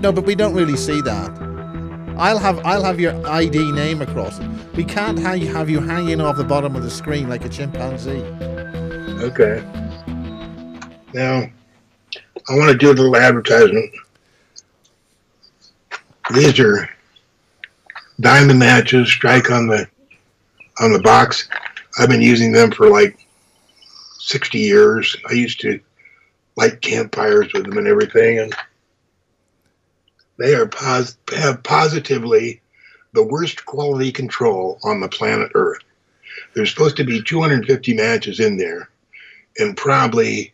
No, but we don't really see that. I'll have your ID name across it. We can't have you hanging off the bottom of the screen like a chimpanzee. Okay. Now, I want to do a little advertisement. These are diamond matches, strike on the box. I've been using them for like 60 years. I used to light campfires with them and everything, and they are have positively the worst quality control on the planet Earth. There's supposed to be 250 matches in there, and probably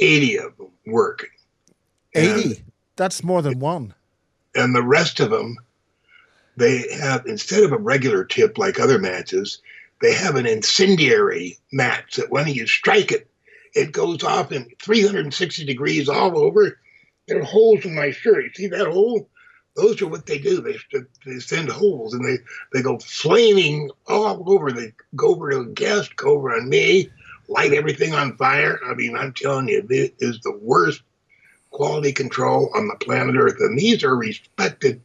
80 of them work. 80? That's more than one. And the rest of them, they have, instead of a regular tip like other matches, they have an incendiary match that when you strike it, it goes off in 360 degrees all over. There are holes in my shirt. You see that hole? Those are what they do. They send holes, and they go flaming all over. They go over to a guest, go over on me, light everything on fire. I mean, I'm telling you, this is the worst quality control on the planet Earth. And these are respected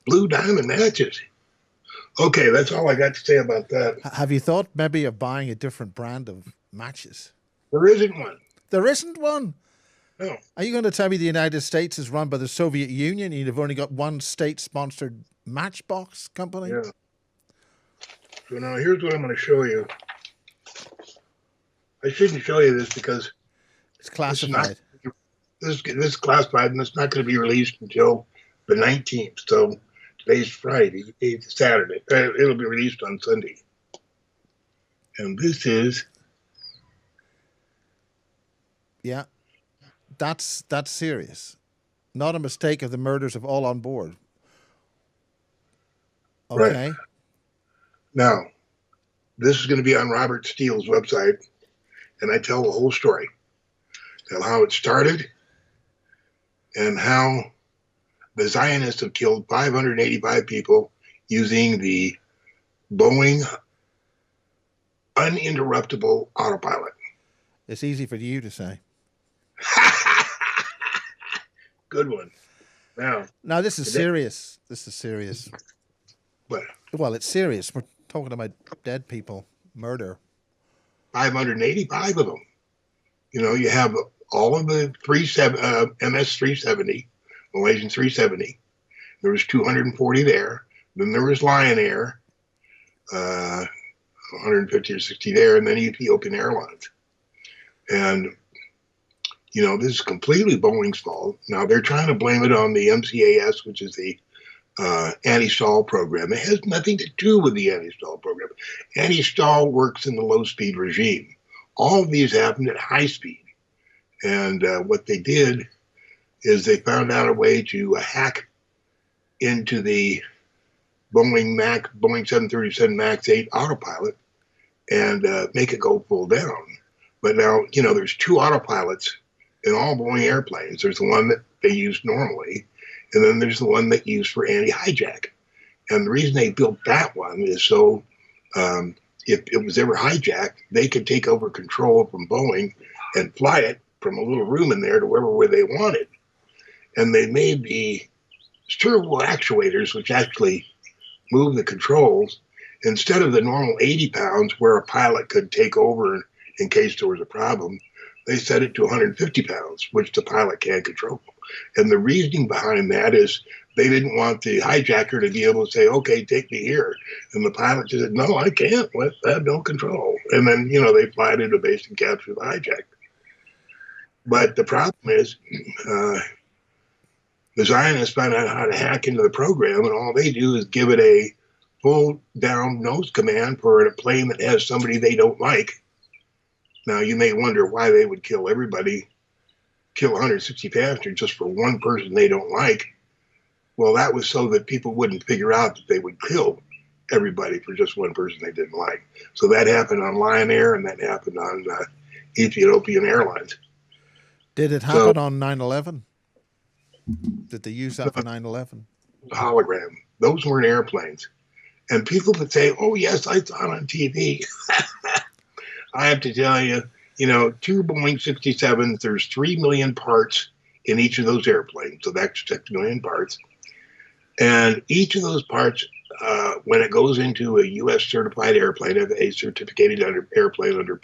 blue diamond matches. Okay, that's all I got to say about that. Have you thought maybe of buying a different brand of matches? There isn't one. There isn't one? No. Are you going to tell me the United States is run by the Soviet Union and you've only got one state-sponsored matchbox company? Yeah. So now here's what I'm going to show you. I shouldn't show you this because it's classified. This is classified, and it's not going to be released until the 19th. So today's Friday, it's Saturday. It'll be released on Sunday. And this is... Yeah. That's serious. Not a mistake of the murders of all on board. Okay. Right. Now, this is going to be on Robert Steele's website, and I tell the whole story. Tell how it started and how the Zionists have killed 585 people using the Boeing uninterruptible autopilot. It's easy for you to say. Good one. Now this is serious. This is serious. What? Well, it's serious. We're talking about dead people, murder. 585 of them. You know, you have all of the MS-370, Malaysian 370. There was 240 there. Then there was Lion Air, 150 or 60 there, and then Ethiopian Airlines. And you know, this is completely Boeing's fault. Now, they're trying to blame it on the MCAS, which is the anti-stall program. It has nothing to do with the anti-stall program. Anti-stall works in the low-speed regime. All of these happened at high speed. And what they did is they found out a way to hack into the Boeing 737 MAX 8 autopilot and make it go full down. But now, you know, there's two autopilots in all Boeing airplanes. There's the one that they use normally, and then there's the one that used for anti-hijack. And the reason they built that one is so if it was ever hijacked, they could take over control from Boeing and fly it from a little room in there to where they wanted. And they made the servo actuators, which actually move the controls, instead of the normal 80 pounds where a pilot could take over in case there was a problem, they set it to 150 pounds, which the pilot can't control. And the reasoning behind that is they didn't want the hijacker to be able to say, okay, take me here. And the pilot just said, no, I can't. I have no control. And then, you know, they fly it into base and capture the hijacker. But the problem is the Zionists found out how to hack into the program, and all they do is give it a full down nose command for a plane that has somebody they don't like. Now, you may wonder why they would kill everybody, kill 160 passengers just for one person they don't like. Well, that was so that people wouldn't figure out that they would kill everybody for just one person they didn't like. So that happened on Lion Air, and that happened on Ethiopian Airlines. Did it happen on 9/11? Did they use that for 9/11? Hologram. Those weren't airplanes. And people would say, oh, yes, I saw it on TV. I have to tell you, you know, two Boeing 67s, there's 3 million parts in each of those airplanes. So that's 6 million parts. And each of those parts, when it goes into a U.S. certified airplane, a certificated airplane under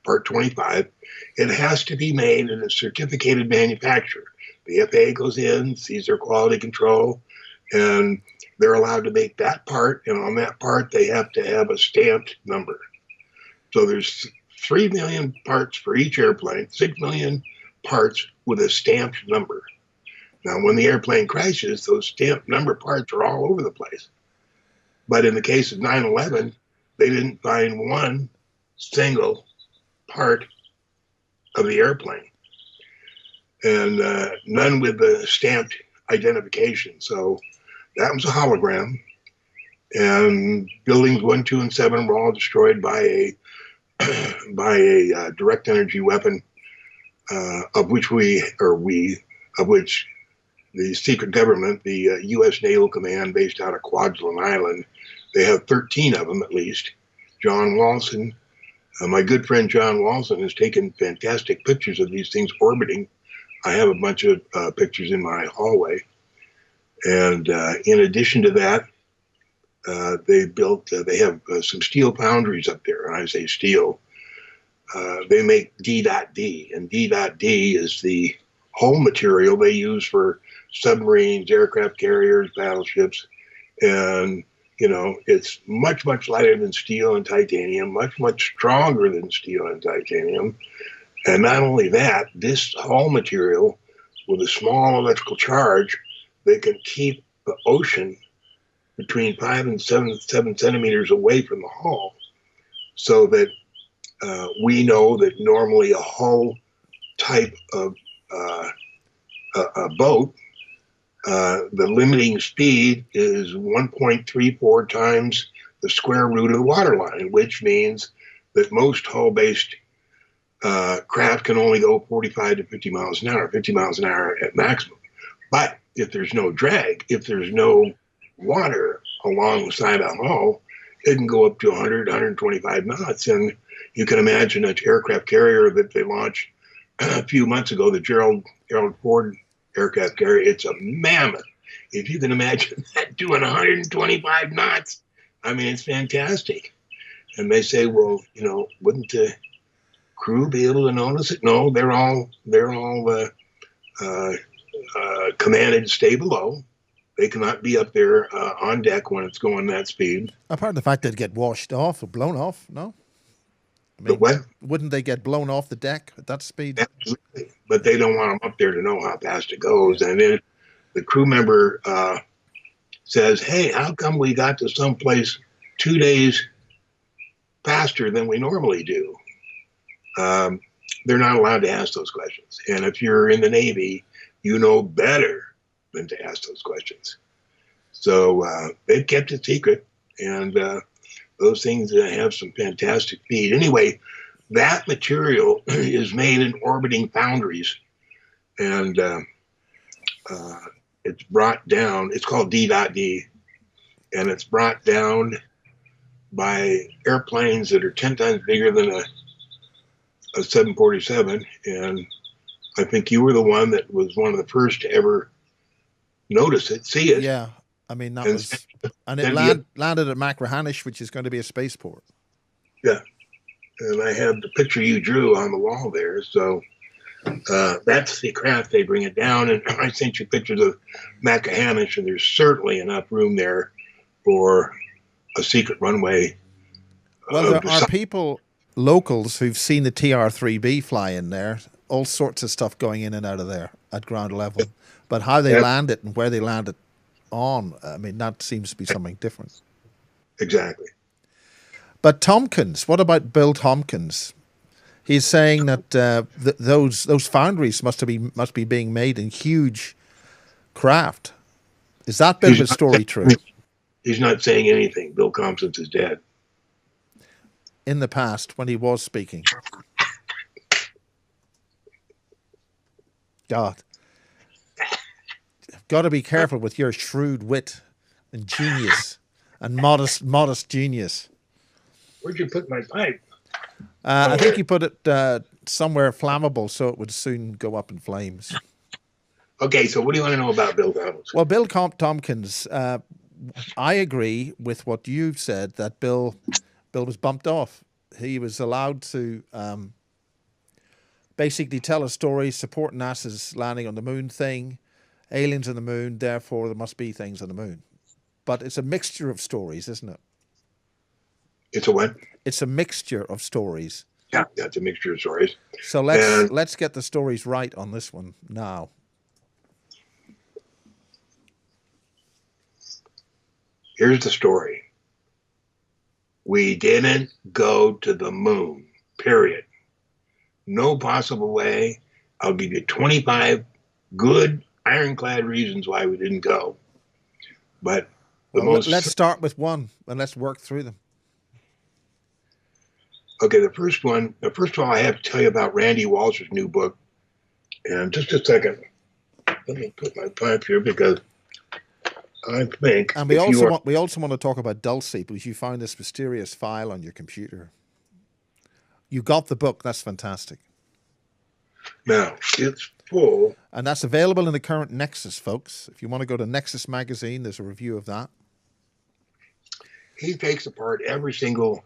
Part 25, it has to be made in a certificated manufacturer. The FAA goes in, sees their quality control, and they're allowed to make that part. And on that part, they have to have a stamped number. So there's 3 million parts for each airplane, 6 million parts with a stamped number. Now, when the airplane crashes, those stamped number parts are all over the place. But in the case of 9/11, they didn't find one single part of the airplane, and none with the stamped identification. So that was a hologram. And buildings 1, 2, and 7 were all destroyed by a direct energy weapon, of which the secret government, the U.S. Naval Command, based out of Kwajalein Island, they have 13 of them at least. John Walson, my good friend John Walson, has taken fantastic pictures of these things orbiting. I have a bunch of pictures in my hallway. And in addition to that, they have some steel foundries up there. And I say steel. They make D.D, and D.D is the hull material they use for submarines, aircraft carriers, battleships. And, it's much, much lighter than steel and titanium, much, much stronger than steel and titanium. And not only that, this hull material, with a small electrical charge, they can keep the ocean between 5 and 7 centimeters away from the hull, so that we know that normally a hull type of a boat, the limiting speed is 1.34 times the square root of the waterline, which means that most hull-based craft can only go 45 to 50 miles an hour, 50 miles an hour at maximum. But if there's no drag, if there's no water along the side of the hull, it can go up to 100, 125 knots. And you can imagine an aircraft carrier that they launched a few months ago, the Gerald Ford aircraft carrier. It's a mammoth. If you can imagine that doing 125 knots, I mean, it's fantastic. And they say, well, wouldn't the crew be able to notice it? No, they're all commanded to stay below. They cannot be up there on deck when it's going that speed. Apart from the fact they'd get washed off or blown off, no? I mean, what? Wouldn't they get blown off the deck at that speed? Absolutely. But they don't want them up there to know how fast it goes. Yeah. And then the crew member says, hey, how come we got to someplace 2 days faster than we normally do? They're not allowed to ask those questions. And if you're in the Navy, you know better than to ask those questions. So they've kept it secret, and those things have some fantastic speed. Anyway, that material is made in orbiting foundries, and it's brought down. It's called D.D, and it's brought down by airplanes that are 10 times bigger than a 747. And I think you were the one that was one of the first to ever notice it, see it. Yeah, I mean, that was, and it landed at Machrihanish, which is going to be a spaceport. Yeah, and I have the picture you drew on the wall there. So that's the craft. They bring it down, and I sent you pictures of Machrihanish, and there's certainly enough room there for a secret runway. Well, there are people, locals, who've seen the TR-3B fly in there. All sorts of stuff going in and out of there at ground level. But how they land it and where they land it on, I mean, that seems to be something different. Exactly. But Tompkins, what about Bill Tompkins? He's saying that those foundries must be being made in huge craft. Is that bit of a story true? He's not saying anything. Bill Tompkins is dead. In the past, when he was speaking. God. You've got to be careful with your shrewd wit and genius and modest genius. Where'd you put my pipe? I think you put it somewhere flammable so it would soon go up in flames. Okay, so what do you want to know about Bill Tompkins? Well, Bill Tompkins, I agree with what you've said that Bill was bumped off. He was allowed to basically tell a story, support NASA's landing on the moon thing, aliens on the moon, therefore there must be things on the moon. But it's a mixture of stories, isn't it? It's a what? It's a mixture of stories. Yeah, it's a mixture of stories. So let's get the stories right on this one now. Here's the story. We didn't go to the moon, period. No possible way. I'll give you 25 good, ironclad reasons why we didn't go. But let's start with one and let's work through them. Okay, the first of all, I have to tell you about Randy Walsh's new book. And just a second, let me put my pipe here because I think. And we also want to talk about Dulce because you found this mysterious file on your computer. You got the book. That's fantastic. Now, it's full. And that's available in the current Nexus, folks. If you want to go to Nexus Magazine, there's a review of that. He takes apart every single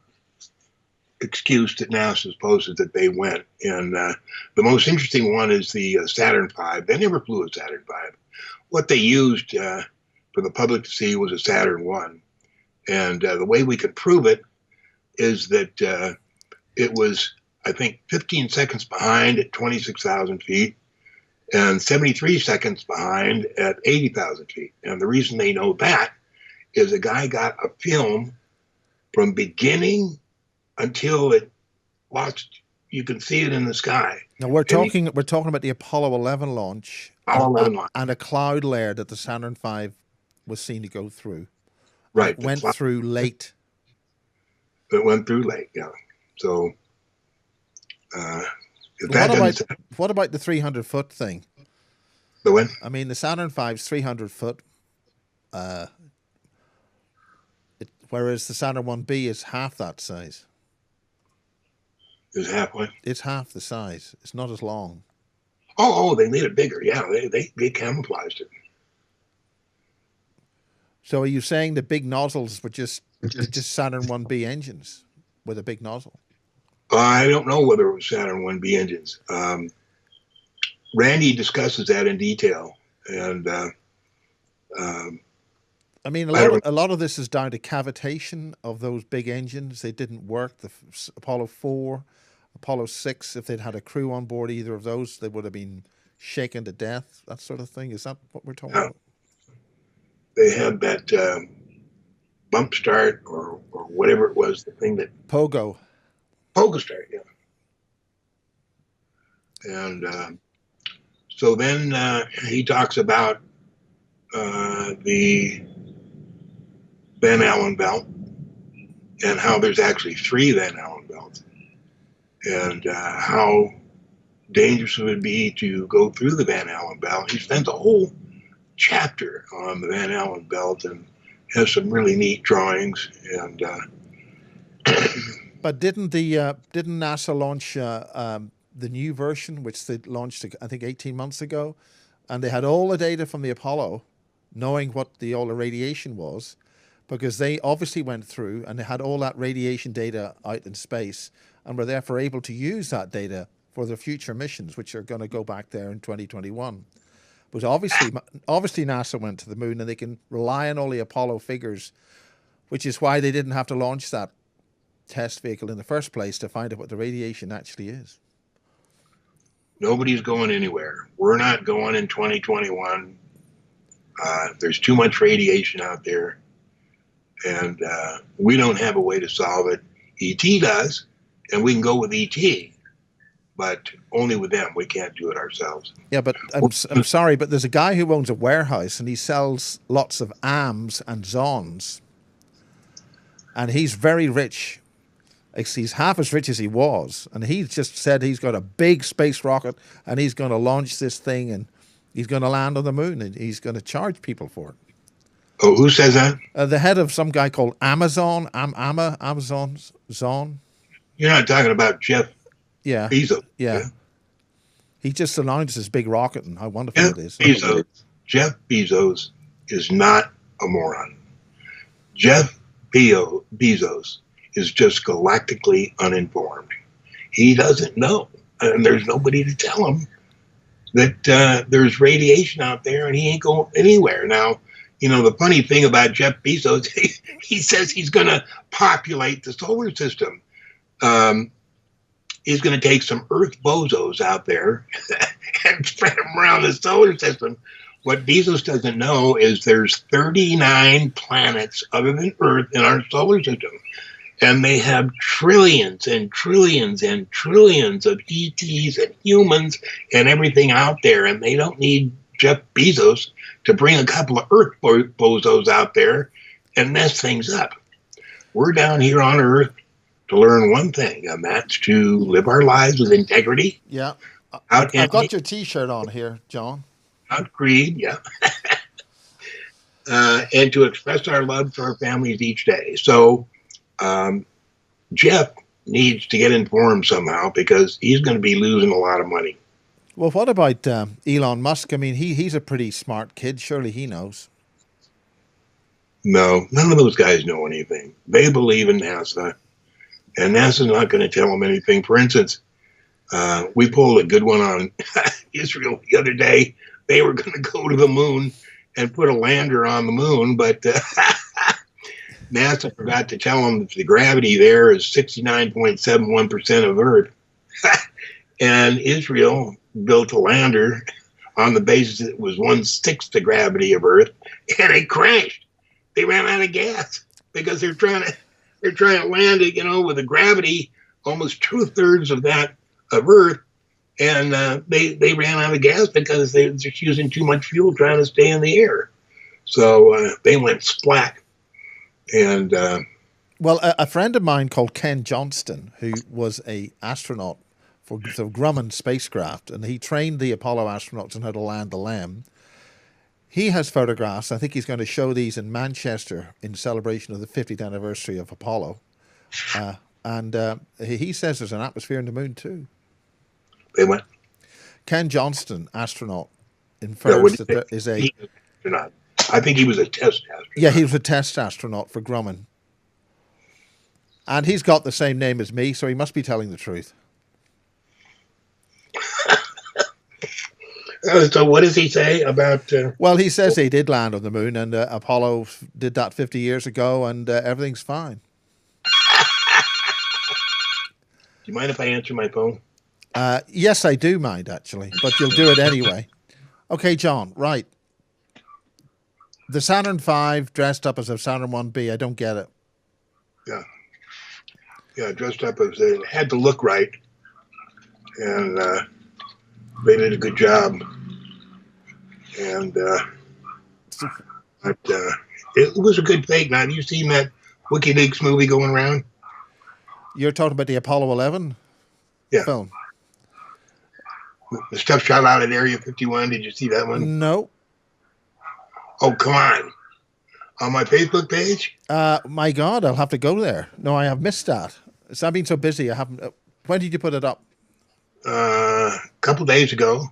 excuse that NASA's posted that they went. And the most interesting one is the Saturn V. They never flew a Saturn V. What they used for the public to see was a Saturn I. And the way we could prove it is that it was, I think, 15 seconds behind at 26,000 feet and 73 seconds behind at 80,000 feet. And the reason they know that is a guy got a film from beginning until it lost. You can see it in the sky. Now we're talking about the Apollo 11 launch, and a cloud layer that the Saturn V was seen to go through. Right, it went through late. It went through late, yeah. So, what about the 300-foot thing? The when? I mean, the Saturn V's 300 foot, whereas the Saturn 1B is half that size. Is halfway. It's half the size. It's not as long. Oh, they made it bigger. Yeah, they camouflaged it. So are you saying the big nozzles were just Saturn 1B engines with a big nozzle? I don't know whether it was Saturn 1B engines. Randy discusses that in detail, and I mean, a lot of this is down to cavitation of those big engines. They didn't work. The Apollo 4, Apollo 6, if they'd had a crew on board either of those, they would have been shaken to death, that sort of thing. Is that what we're talking about? They had that bump start or whatever it was, the thing that... Pogo start, yeah. And so then he talks about the Van Allen belt and how there's actually 3 Van Allen belts, and how dangerous it would be to go through the Van Allen belt. He spends a whole chapter on the Van Allen belt and has some really neat drawings. And but didn't NASA launch the new version, which they launched, I think, 18 months ago, and they had all the data from the Apollo, knowing what all the radiation was, because they obviously went through and they had all that radiation data out in space and were therefore able to use that data for the future missions, which are going to go back there in 2021. But obviously NASA went to the moon, and they can rely on all the Apollo figures, which is why they didn't have to launch that test vehicle in the first place to find out what the radiation actually is. Nobody's going anywhere. We're not going in 2021. There's too much radiation out there, and we don't have a way to solve it. ET does, and we can go with ET, but only with them. We can't do it ourselves. Yeah, but I'm sorry, but there's a guy who owns a warehouse, and he sells lots of AMs and Zons, and he's very rich. He's half as rich as he was, and he just said he's got a big space rocket, and he's going to launch this thing, and he's going to land on the moon, and he's going to charge people for it. Oh, who says that? The head of some guy called Amazon, Amazon Zon. You're not talking about Jeff Yeah. Bezos. Yeah. He just announced his big rocket and how wonderful it is. Jeff Bezos is not a moron. Jeff Bezos is just galactically uninformed. He doesn't know, and there's nobody to tell him that there's radiation out there, and he ain't going anywhere. Now, the funny thing about Jeff Bezos, he says he's going to populate the solar system. He's going to take some Earth bozos out there and spread them around the solar system. What Bezos doesn't know is there's 39 planets other than Earth in our solar system. And they have trillions and trillions and trillions of ETs and humans and everything out there. And they don't need Jeff Bezos to bring a couple of Earth bozos out there and mess things up. We're down here on Earth to learn one thing, and that's to live our lives with integrity. Yeah. I've got your T-shirt on here, John. Not greed, yeah. And to express our love for our families each day. So Jeff needs to get informed somehow because he's going to be losing a lot of money. Well, what about Elon Musk? I mean, he's a pretty smart kid. Surely he knows. No, none of those guys know anything. They believe in NASA, and NASA's not going to tell them anything. For instance, we pulled a good one on Israel the other day. They were going to go to the moon and put a lander on the moon, but NASA forgot to tell them that the gravity there is 69.71% of Earth. And Israel built a lander on the basis that it was 1/6 the gravity of Earth, and it crashed. They ran out of gas because they're trying to land it, with a gravity almost 2/3 of that of Earth, and they ran out of gas because they're just using too much fuel trying to stay in the air. So they went splat. And well, a friend of mine called Ken Johnston, who was a astronaut for the Grumman spacecraft, and he trained the Apollo astronauts on how to land the LEM. He has photographs. I think he's going to show these in Manchester in celebration of the 50th anniversary of Apollo. And he says there's an atmosphere in the moon too. They went. Ken Johnston, astronaut, infers that there is a... I think he was a test astronaut. Yeah, he was a test astronaut for Grumman. And he's got the same name as me, so he must be telling the truth. So what does he say about... Well, he says they did land on the moon, and Apollo did that 50 years ago, and everything's fine. Do you mind if I answer my phone? Yes, I do mind, actually, but you'll do it anyway. Okay, John, right. The Saturn V dressed up as a Saturn 1B, I don't get it. Yeah. Yeah, dressed up as it had to look right. And they did a good job. And it was a good fake. Now, have you seen that WikiLeaks movie going around? You're talking about the Apollo 11 film? The stuff shot out at Area 51. Did you see that one? No. Oh, come on. On my Facebook page? My God, I'll have to go there. No, I have missed that. I've been so busy. I haven't. When did you put it up? A couple days ago.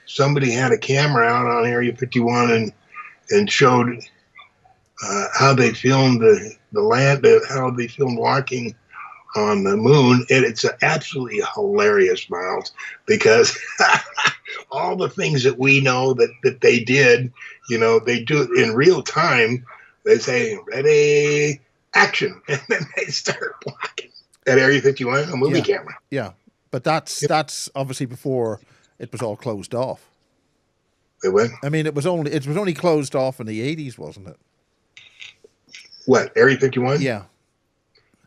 Somebody had a camera out on Area 51 and showed how they filmed the land, how they filmed walking on the moon. And it's absolutely hilarious, Miles, because all the things that we know that they did, they do it in real time. They say, ready, action. And then they start walking at Area 51, a movie camera. Yeah. But that's obviously before it was all closed off. It went? I mean, it was only closed off in the 80s, wasn't it? What, Area 51? Yeah.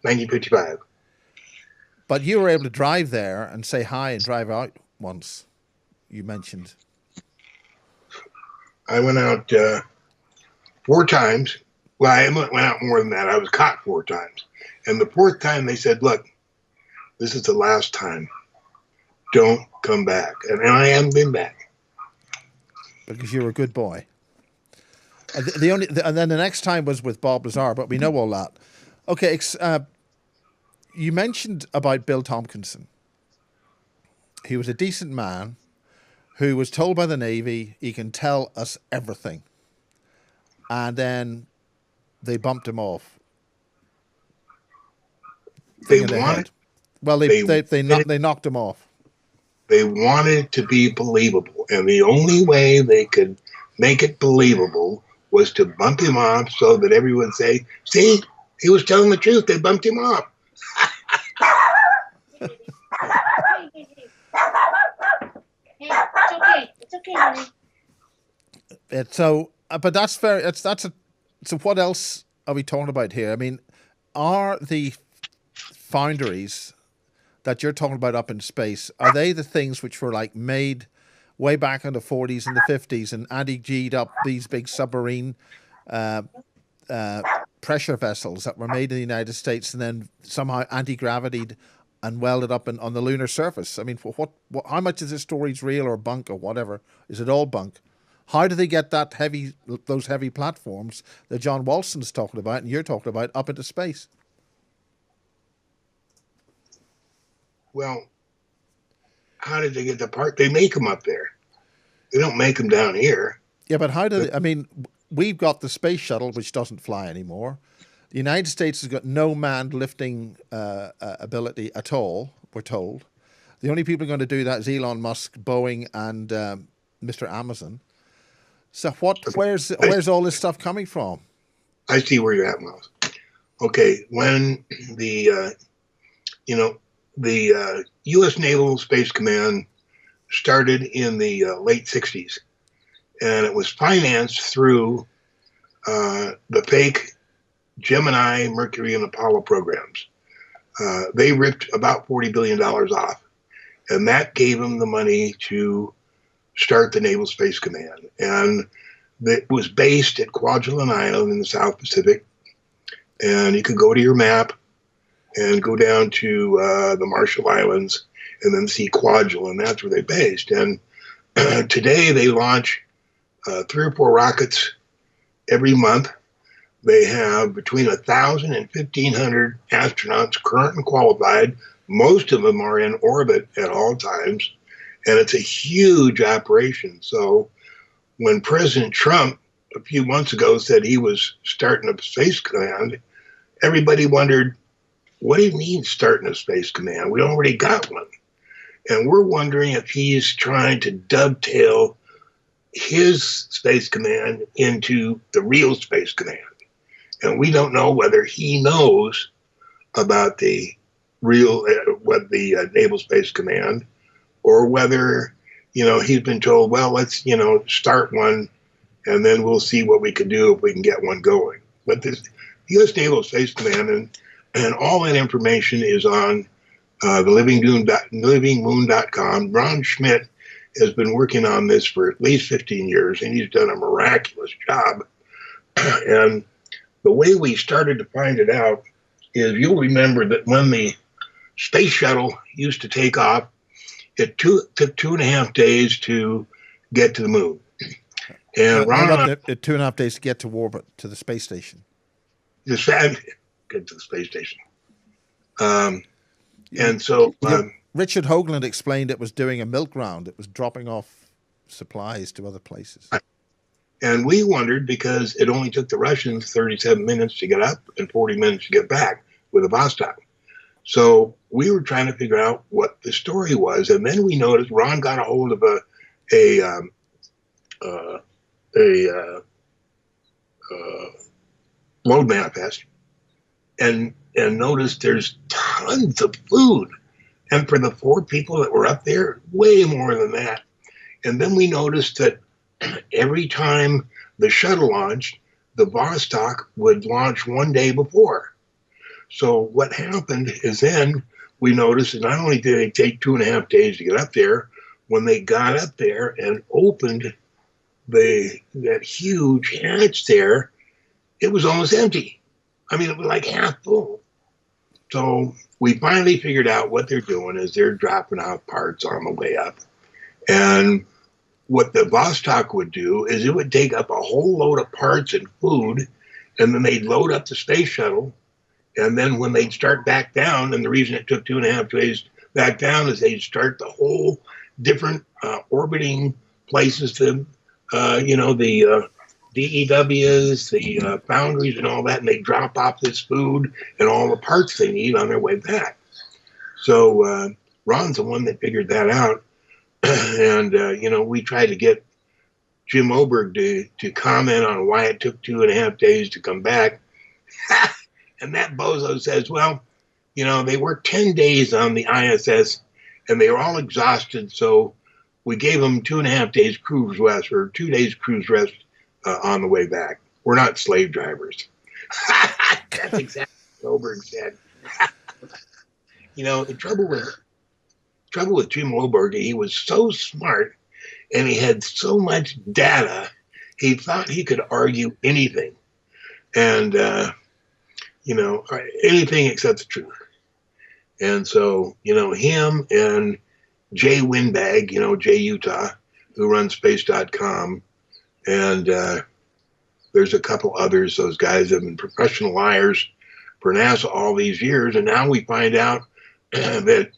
1955. But you were able to drive there and say hi and drive out once, you mentioned. I went out 4 times. Well, I went out more than that. I was caught 4 times. And the 4th time they said, look, this is the last time. Don't come back. And I haven't been back. Because you were a good boy. And then the next time was with Bob Lazar, but we know all that. Okay, you mentioned about Bill Tompkinson. He was a decent man, who was told by the Navy he can tell us everything. And then they bumped him off. They Thinking wanted, ahead. Well, they knocked him off. they wanted it to be believable. And the only way they could make it believable was to bump him off so that everyone would say, see, he was telling the truth. They bumped him off. It's okay, honey. But that's fair. So what else are we talking about here? I mean, are the foundries that you're talking about up in space, are they the things which were like made way back in the 40s and the 50s and anti-G'd up these big submarine pressure vessels that were made in the United States and then somehow anti-gravitied and welded up on the lunar surface? I mean, how much of this story's real or bunk or whatever? Is it all bunk? How do they get those heavy platforms that John Walston's talking about and you're talking about up into space? Well, how did they get the part? They make them up there. They don't make them down here. Yeah, but how do they? I mean, we've got the space shuttle, which doesn't fly anymore. The United States has got no manned lifting ability at all, we're told. The only people going to do that is Elon Musk, Boeing, and Mr. Amazon. So where's all this stuff coming from? I see where you're at, Miles. Okay, when the U.S. Naval Space Command started in the late 60s, and it was financed through the fake Gemini, Mercury, and Apollo programs. They ripped about $40 billion off, and that gave them the money to start the Naval Space Command. And it was based at Kwajalein Island in the South Pacific. And you could go to your map and go down to the Marshall Islands and then see Kwajalein. That's where they based. And today they launch 3 or 4 rockets every month. They have between 1,000 and 1,500 astronauts, current and qualified. Most of them are in orbit at all times. And it's a huge operation. So when President Trump a few months ago said he was starting a space command, everybody wondered, what do you mean starting a space command? We already got one. And we're wondering if he's trying to dovetail his space command into the real space command. And we don't know whether he knows about the real, Naval Space Command, or whether, he's been told, well, let's, start one and then we'll see what we can do if we can get one going. But this U.S. Naval Space Command and all that information is on livingmoon.com. Ron Schmidt has been working on this for at least 15 years, and he's done a miraculous job. And the way we started to find it out is, you'll remember that when the space shuttle used to take off, it took 2.5 days to get to the moon. And Ron, 2.5 days to get to orbit, to the space station. Get to the space station. And so Richard Hoagland explained it was doing a milk round. It was dropping off supplies to other places. And we wondered, because it only took the Russians 37 minutes to get up and 40 minutes to get back with a Vostok. So we were trying to figure out what the story was. And then we noticed Ron got a hold of a load manifest and noticed there's tons of food. And for the 4 people that were up there, way more than that. And then we noticed that every time the shuttle launched, the Vostok would launch one day before. So what happened is, then we noticed that not only did it take 2.5 days to get up there, when they got up there and opened that huge hatch there, it was almost empty. I mean, it was like half full. So we finally figured out what they're doing is they're dropping off parts on the way up. And what the Vostok would do is it would take up a whole load of parts and food, and then they'd load up the space shuttle. And then when they'd start back down, and the reason it took 2.5 days back down is they'd start the whole different orbiting places to, the DEWs, the foundries, and all that, and they drop off this food and all the parts they need on their way back. So Ron's the one that figured that out, and we tried to get Jim Oberg to comment on why it took 2.5 days to come back. And that bozo says, well, they worked 10 days on the ISS and they were all exhausted. So we gave them 2.5 days cruise rest, or 2 days cruise rest on the way back. We're not slave drivers. That's exactly what Oberg said. The trouble with Jim Oberg, he was so smart and he had so much data, he thought he could argue anything. And, anything except the truth. And so, him and Jay Winbag, Jay Utah, who runs space.com, and there's a couple others. Those guys have been professional liars for NASA all these years. And now we find out that,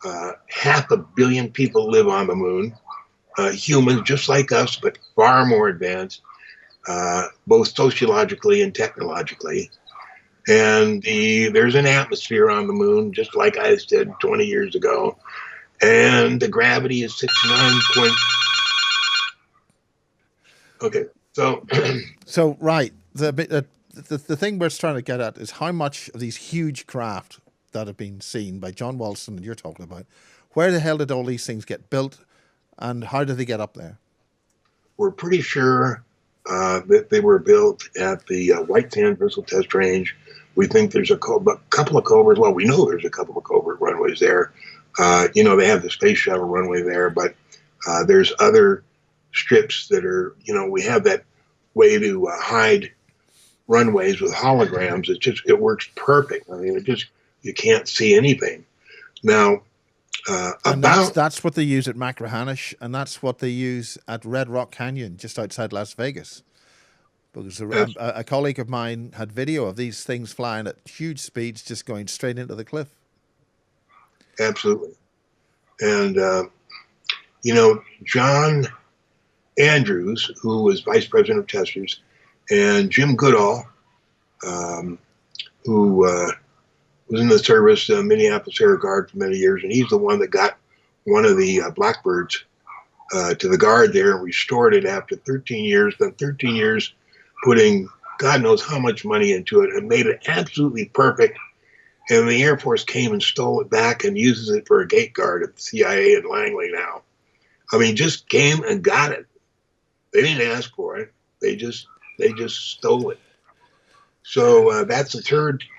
500 million people live on the moon, humans just like us, but far more advanced, both sociologically and technologically. And there's an atmosphere on the moon, just like I said 20 years ago. And the gravity is 69 point. Okay, so. So, right. The thing we're trying to get at is how much of these huge craft that have been seen by John Walston that you're talking about, where the hell did all these things get built and how did they get up there? We're pretty sure that they were built at the White Sands Missile Test Range. We think there's a couple of covert. Well, we know there's a couple of covert runways there. They have the space shuttle runway there, but there's other strips that are, we have that way to hide runways with holograms. It works perfect. I mean, you can't see anything. Now, that's what they use at Machrihanish, and that's what they use at Red Rock Canyon, just outside Las Vegas. Because a colleague of mine had video of these things flying at huge speeds, just going straight into the cliff. Absolutely. And, John Andrews, who was vice president of testers, and Jim Goodall, who was in the service, Minneapolis Air Guard for many years, and he's the one that got one of the Blackbirds to the Guard there and restored it after 13 years, then 13 years putting God knows how much money into it and made it absolutely perfect. And the Air Force came and stole it back and uses it for a gate guard at the CIA in Langley now. I mean, just came and got it. They didn't ask for it. They just stole it. So that's the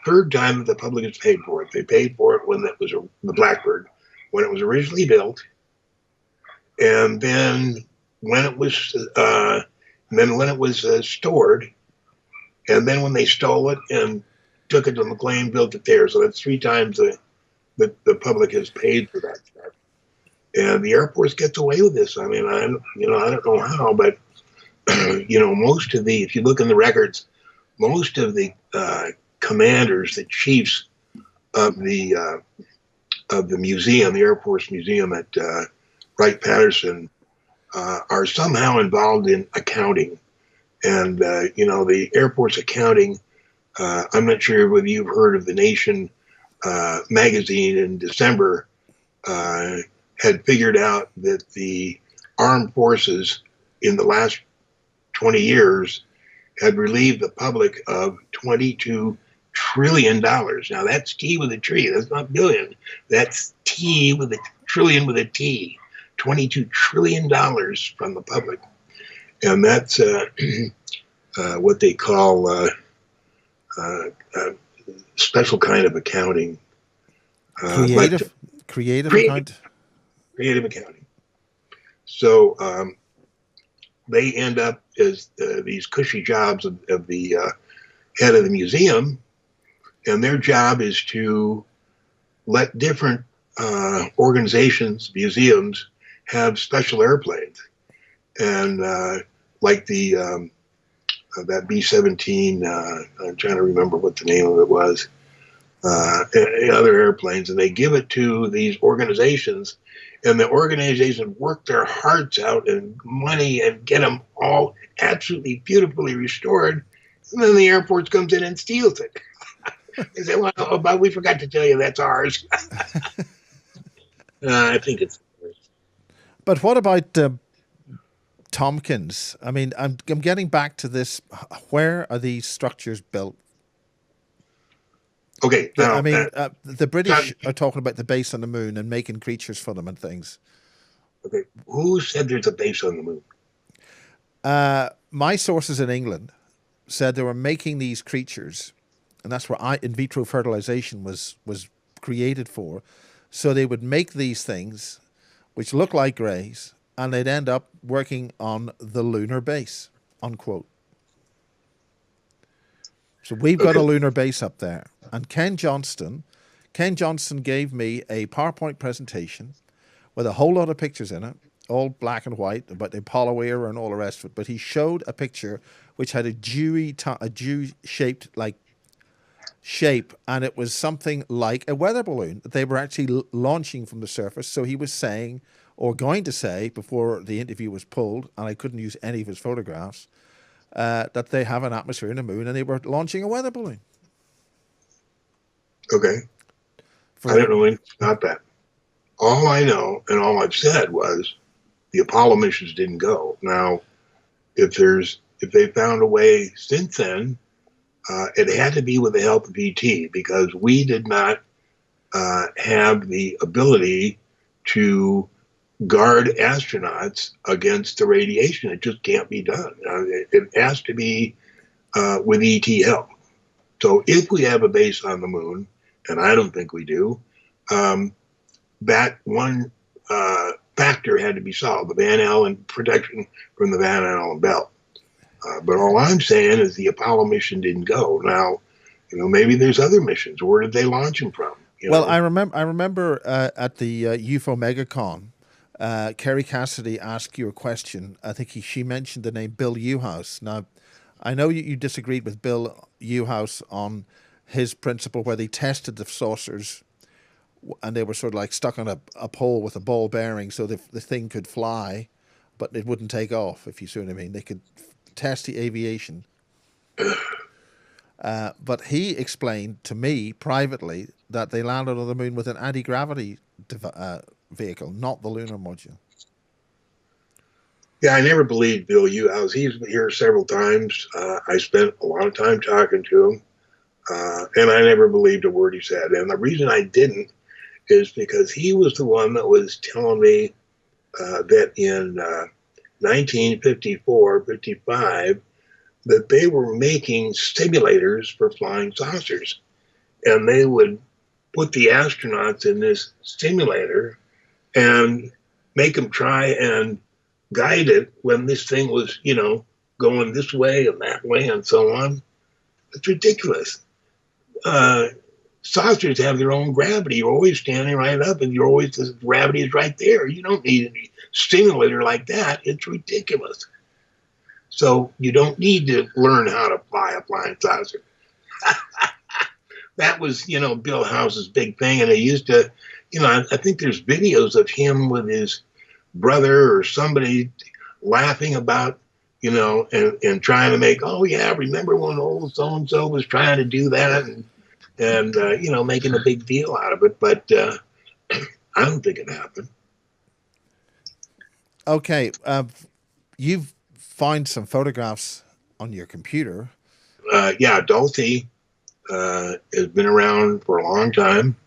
third time that the public has paid for it. They paid for it when that was the Blackbird, when it was originally built, and then when it was stored, and then when they stole it and took it to McLean, built it there. So that's 3 times the public has paid for that stuff. And the Air Force gets away with this. I mean, I don't know how, but most of if you look in the records, most of the commanders, the chiefs of the museum, the Air Force Museum at Wright-Patterson, are somehow involved in accounting. And, the Air Force accounting, I'm not sure whether you've heard of The Nation magazine in December, had figured out that the armed forces in the last 20 years had relieved the public of $22 trillion. Now that's T with a tree. That's not billion. That's T with a trillion with a T. $22 trillion from the public. And that's what they call special kind of accounting. Creative accounting. Creative accounting. So they end up as these cushy jobs of the head of the museum, and their job is to let different organizations, museums, have special airplanes. And like that B-17, I'm trying to remember what the name of it was. other airplanes, and they give it to these organizations, and the organizations work their hearts out and money and get them all absolutely beautifully restored, and then the airport comes in and steals it. They say, well, but we forgot to tell you that's ours. I think it's. But what about Tompkins? I mean, I'm getting back to this. Where are these structures built? Okay, now, the British are talking about the base on the moon and making creatures for them and things. Okay, who said there's a base on the moon? My sources in England said they were making these creatures, and that's where in vitro fertilization was created for. So they would make these things, which look like greys, and they'd end up working on the lunar base, unquote. So we've got a lunar base up there. And Ken Johnston gave me a PowerPoint presentation with a whole lot of pictures in it, all black and white, about the Apollo era and all the rest of it. But he showed a picture which had a Jew-shaped shape, and it was something like a weather balloon that they were actually launching from the surface. So he was saying, or going to say, before the interview was pulled, and I couldn't use any of his photographs, that they have an atmosphere in the moon, and they were launching a weather balloon. Okay. I don't know anything about that. All I know, and all I've said, was the Apollo missions didn't go. Now, if they found a way since then, it had to be with the help of ET, because we did not have the ability to guard astronauts against the radiation. It just can't be done. It has to be with ET help. So if we have a base on the moon, and I don't think we do, that one factor had to be solved, the Van Allen protection from the Van Allen belt. But all I'm saying is the Apollo mission didn't go. Now, maybe there's other missions. Where did they launch them from? Well, I remember at the UFO MegaCon, Kerry Cassidy asked you a question. I think she mentioned the name Bill Newhouse. Now, I know you disagreed with Bill Newhouse on his principle where they tested the saucers and they were sort of like stuck on a pole with a ball bearing so the thing could fly, but it wouldn't take off, if you see what I mean. They could test the aviation. But he explained to me privately that they landed on the moon with an anti-gravity vehicle, not the lunar module. Yeah, I never believed Bill Newhouse. He's been here several times. I spent a lot of time talking to him, and I never believed a word he said. And the reason I didn't is because he was the one that was telling me that in 1954, 55, that they were making simulators for flying saucers. And they would put the astronauts in this simulator and make them try and guide it when this thing was, going this way and that way and so on. It's ridiculous. Saucers have their own gravity. You're always standing right up and the gravity is right there. You don't need any simulator like that. It's ridiculous. So you don't need to learn how to fly a flying saucer. That was, Bill House's big thing. And they used to, I think there's videos of him with his brother or somebody laughing about, and trying to make, oh yeah, remember when old so-and-so was trying to do that and making a big deal out of it. But I don't think it happened. Okay. You've found some photographs on your computer. Yeah, Dulce has been around for a long time.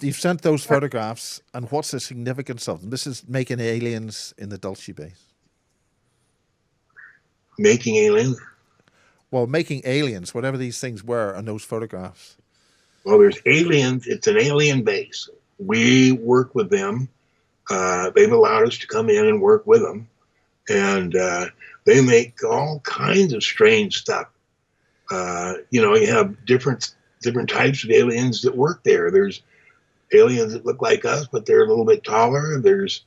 You've sent those photographs, and what's the significance of them? This is making aliens in the Dulce base. Making aliens? Well, making aliens, whatever these things were on those photographs. Well, there's aliens. It's an alien base. We work with them. They've allowed us to come in and work with them. And they make all kinds of strange stuff. You have different types of aliens that work there. There's aliens that look like us, but they're a little bit taller. There's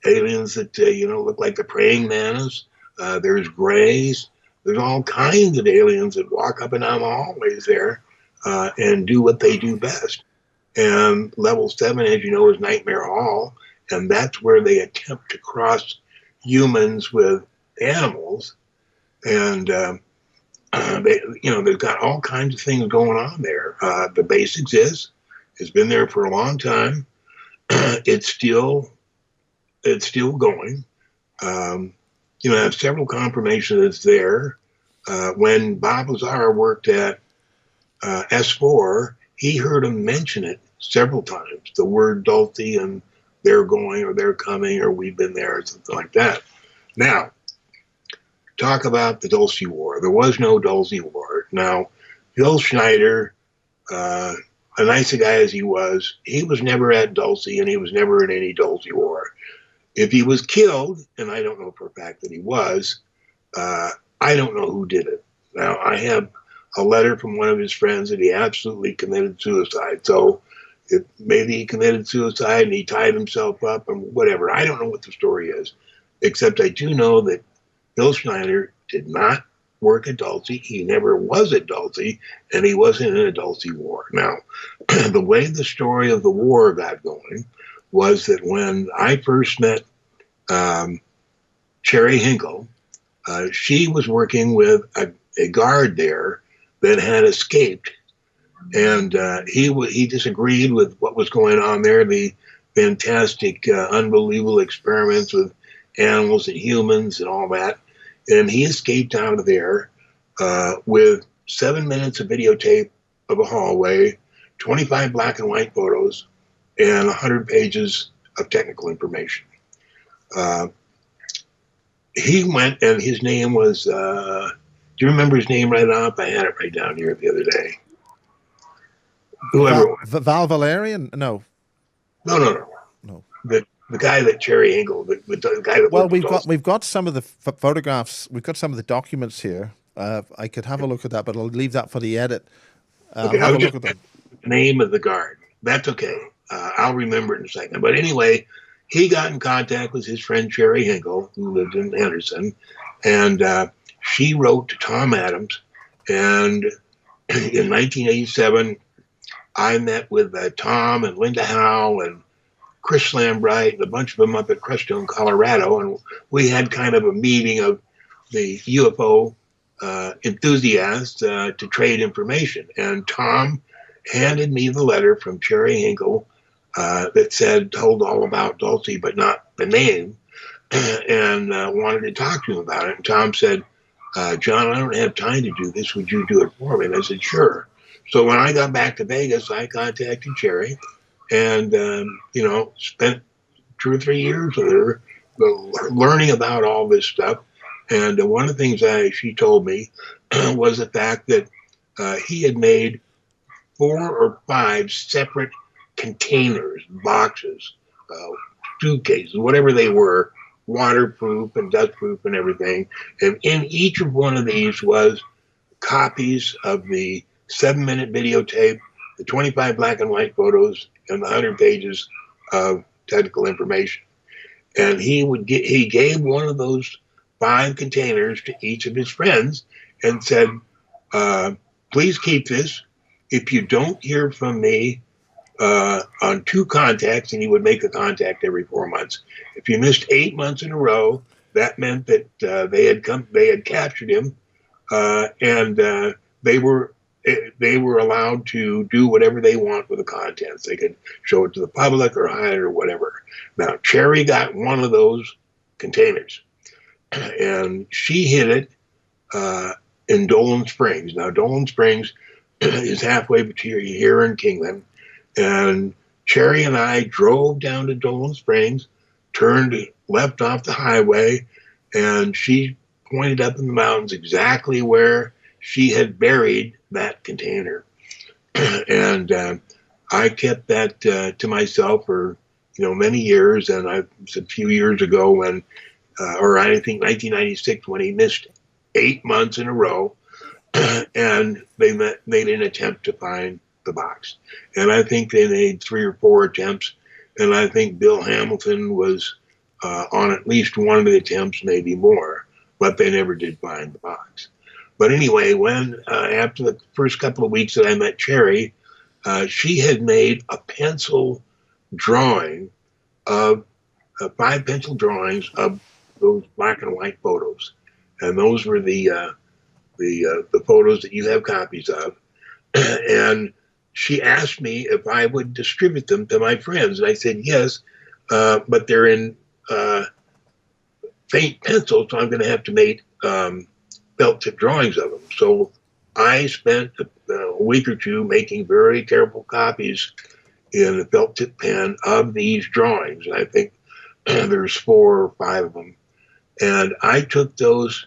aliens that, look like the praying mantis. There's grays. There's all kinds of aliens that walk up and down the hallways there. and do what they do best. And level 7, as you know, is Nightmare Hall, and that's where they attempt to cross humans with animals. And they've got all kinds of things going on there. The base exists; it's been there for a long time. it's still going. I have several confirmations that it's there. When Bob Lazar worked at S4, he heard him mention it several times. The word Dulce, and they're going, or they're coming, or we've been there, or something like that. Now, talk about the Dulce War. There was no Dulce War. Now, Bill Schneider, a nice a guy as he was never at Dulce, and he was never in any Dulce War. If he was killed, and I don't know for a fact that he was, I don't know who did it. Now, I have a letter from one of his friends that he absolutely committed suicide. So maybe he committed suicide and he tied himself up and whatever. I don't know what the story is, except I do know that Bill Schneider did not work at Dulce. He never was at Dulce, and he wasn't in a Dulce War. Now, the way the story of the war got going was that when I first met Cherry Hinkle, she was working with a guard there that had escaped, and he disagreed with what was going on there, the fantastic, unbelievable experiments with animals and humans and all that, and he escaped out of there with 7 minutes of videotape of a hallway, 25 black and white photos, and 100 pages of technical information. He went, and his name was, do you remember his name right off? I had it right down here the other day. Whoever. Val Valerian? No. No. The guy that Cherry Hinkle, the guy that. Well, we've got some of the photographs. We've got some of the documents here. I could have a look at that, but I'll leave that for the edit. Okay, I'll have a look at them. The name of the guard. That's okay. I'll remember it in a second. But anyway, he got in contact with his friend Cherry Hinkle, who lived in Henderson, and she wrote to Tom Adams. And in 1987, I met with Tom and Linda Howe and Chris Lambright and a bunch of them up at Crestone, Colorado, and we had kind of a meeting of the UFO enthusiasts to trade information. And Tom handed me the letter from Cherry Hinkle that told all about Dulce, but not the name, and wanted to talk to him about it. And Tom said, John, I don't have time to do this. Would you do it for me? And I said, sure. So when I got back to Vegas, I contacted Cherry and, spent 2 or 3 years with her learning about all this stuff. And one of the things she told me was the fact that he had made 4 or 5 separate containers, boxes, suitcases, whatever they were, waterproof and dustproof and everything. And in each of one of these was copies of the 7-minute videotape, the 25 black and white photos, and the 100 pages of technical information. And he gave one of those 5 containers to each of his friends and said, please keep this. If you don't hear from me on 2 contacts, and he would make a contact every 4 months. If you missed 8 months in a row, that meant that they had captured him, and they were allowed to do whatever they want with the contents. They could show it to the public or hide it or whatever. Now, Cherry got one of those containers, and she hid it in Dolan Springs. Now, Dolan Springs is halfway between here and Kingman, and Cherry and I drove down to Dolan Springs, turned left off the highway, and she pointed up in the mountains exactly where she had buried that container. And I kept that to myself for many years. And it was a few years ago when, or I think 1996, when he missed 8 months in a row, and they made an attempt to find the box. And I think they made 3 or 4 attempts. And I think Bill Hamilton was on at least one of the attempts, maybe more, but they never did find the box. But anyway, when after the first couple of weeks that I met Cherry, she had made a pencil drawing of 5 pencil drawings of those black and white photos, and those were the photos that you have copies of. And she asked me if I would distribute them to my friends, and I said yes, but they're in faint pencil, so I'm going to have to make felt tip drawings of them. So I spent a week or two making very careful copies in a felt tip pen of these drawings. And I think there's 4 or 5 of them. And I took those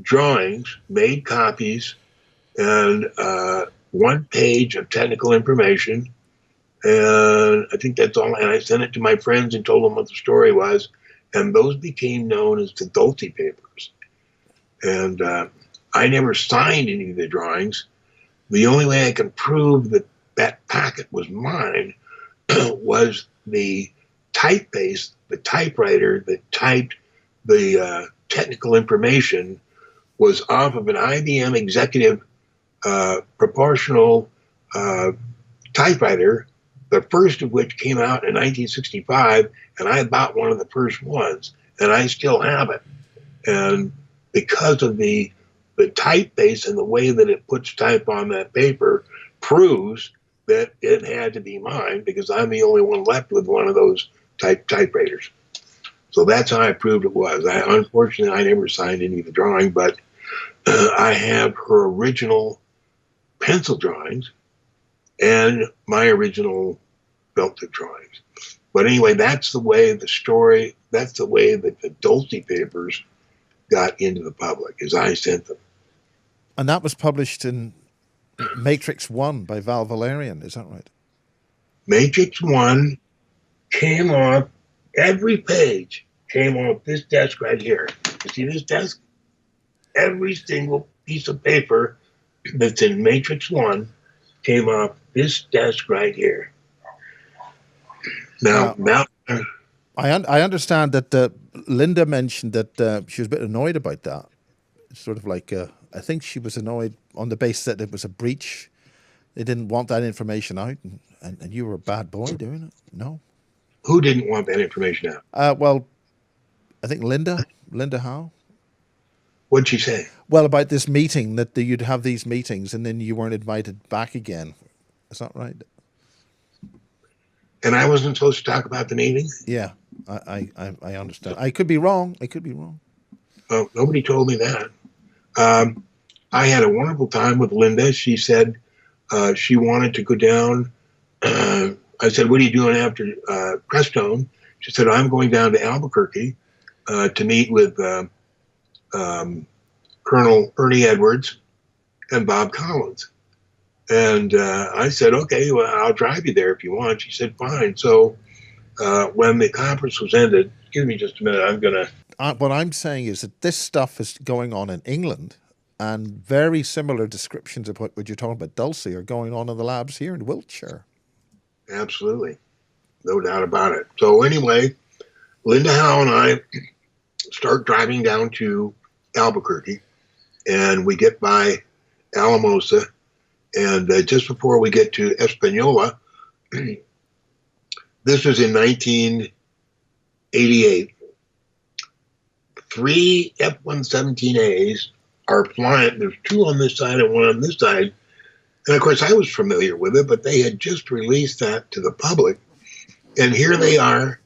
drawings, made copies, and 1 page of technical information. And I think that's all. And I sent it to my friends and told them what the story was. And those became known as the Dulce papers. And I never signed any of the drawings. The only way I can prove that that packet was mine was the typeface, the typewriter that typed the technical information was off of an IBM executive proportional typewriter, the first of which came out in 1965, and I bought one of the first ones, and I still have it. And because of the typeface and the way that it puts type on that paper proves that it had to be mine, because I'm the only one left with one of those typewriters. So that's how I proved it was. Unfortunately, I never signed any of the drawing, but I have her original pencil drawings and my original felt tip drawings. But anyway, that's the way the story, that's the way that the Dulce papers got into the public, as I sent them. And that was published in Matrix 1 by Val Valerian, is that right? Matrix 1 came off, every page came off this desk right here. You see this desk? Every single piece of paper that's in Matrix 1 came off this desk right here. Now, I understand that Linda mentioned that she was a bit annoyed about that. Sort of like, I think she was annoyed on the basis that it was a breach. They didn't want that information out, and you were a bad boy doing it. No? Who didn't want that information out? Well, I think Linda Howe. What'd she say? Well, about this meeting, that you'd have these meetings and then you weren't invited back again. Is that right? And I wasn't supposed to talk about the meeting? Yeah, I understand. I could be wrong. Oh, nobody told me that. I had a wonderful time with Linda. She said she wanted to go down. I said, what are you doing after Crestone? She said, I'm going down to Albuquerque to meet with Colonel Ernie Edwards and Bob Collins. And I said, okay, well, I'll drive you there if you want. She said, fine. So when the conference was ended, excuse me just a minute, I'm going to... What I'm saying is that this stuff is going on in England, and very similar descriptions of what you're talking about, Dulce, are going on in the labs here in Wiltshire. Absolutely. No doubt about it. So anyway, Linda Howe and I start driving down to Albuquerque, and we get by Alamosa, and just before we get to Espanola, this was in 1988, 3 F-117As are flying. There's 2 on this side and 1 on this side. And of course, I was familiar with it, but they had just released that to the public. And here they are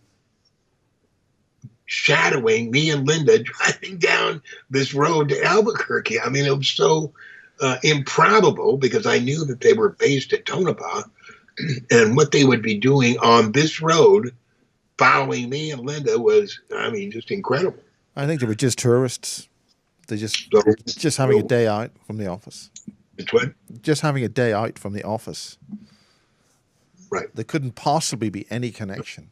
shadowing me and Linda driving down this road to Albuquerque. I mean, it was so improbable, because I knew that they were based at Tonopah, and what they would be doing on this road following me and Linda was, I mean, just incredible. I think they were just tourists. They just having a day out from the office. It's what? Just having a day out from the office. Right. There couldn't possibly be any connection.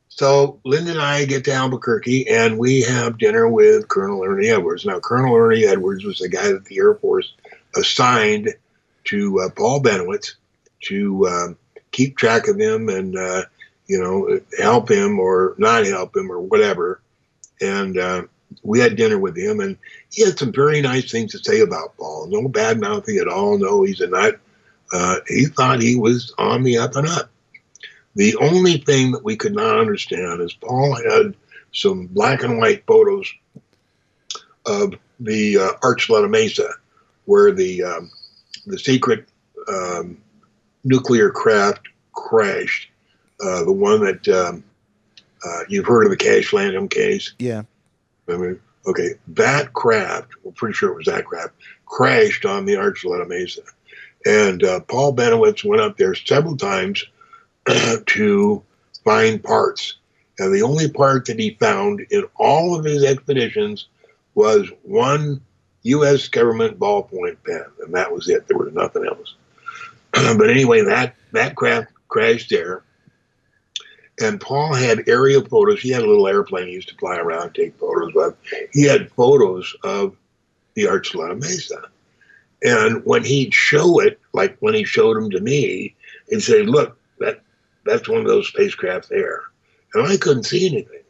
So Linda and I get to Albuquerque, and we have dinner with Colonel Ernie Edwards. Now, Colonel Ernie Edwards was the guy that the Air Force assigned to Paul Benowitz to keep track of him and, help him or not help him or whatever. And we had dinner with him, and he had some very nice things to say about Paul. No bad mouthing at all. No, he's a nut. He thought he was on the up and up. The only thing that we could not understand is Paul had some black and white photos of the Arch La Mesa, where the secret nuclear craft crashed. The one that you've heard of, the Cash Landham case. Yeah. I mean, okay, that craft, we're pretty sure it was that craft, crashed on the Arch La Mesa. And Paul Benowitz went up there several times to find parts. And the only part that he found in all of his expeditions was one U.S. government ballpoint pen. And that was it. There was nothing else. But anyway, that craft crashed there. And Paul had aerial photos. He had a little airplane he used to fly around and take photos of. He had photos of the Arch La Mesa. And when he'd show it, like when he showed them to me, he'd say, look, that's one of those spacecraft there. And I couldn't see anything.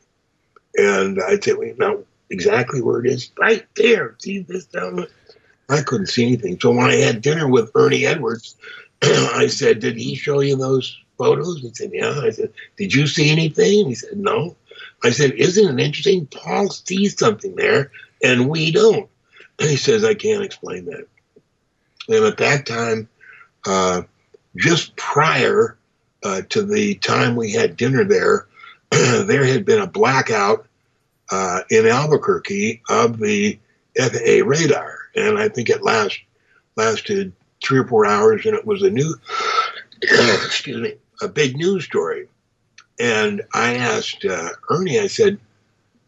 And I'd say, well, now exactly where it is, right there. See this down there? I couldn't see anything. So when I had dinner with Ernie Edwards, I said, did he show you those photos? He said, yeah. I said, did you see anything? He said, no. I said, isn't it interesting? Paul sees something there and we don't. And he says, I can't explain that. And at that time, just prior to the time we had dinner there, there had been a blackout in Albuquerque of the FAA radar. And I think it lasted 3 or 4 hours, and it was a big news story. And I asked Ernie, I said,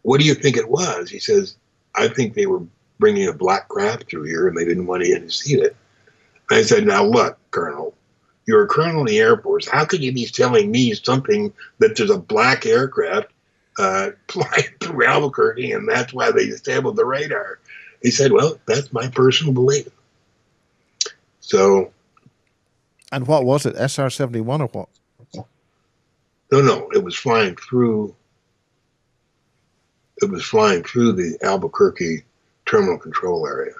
what do you think it was? He says, I think they were bringing a black craft through here, and they didn't want you to see it. I said, now look, Colonel, you're a colonel in the Air Force. How could you be telling me something that there's a black aircraft flying through Albuquerque, and that's why they disabled the radar? He said, well, that's my personal belief. So. And what was it, SR-71 or what? No, it was flying through. It was flying through the Albuquerque terminal control area.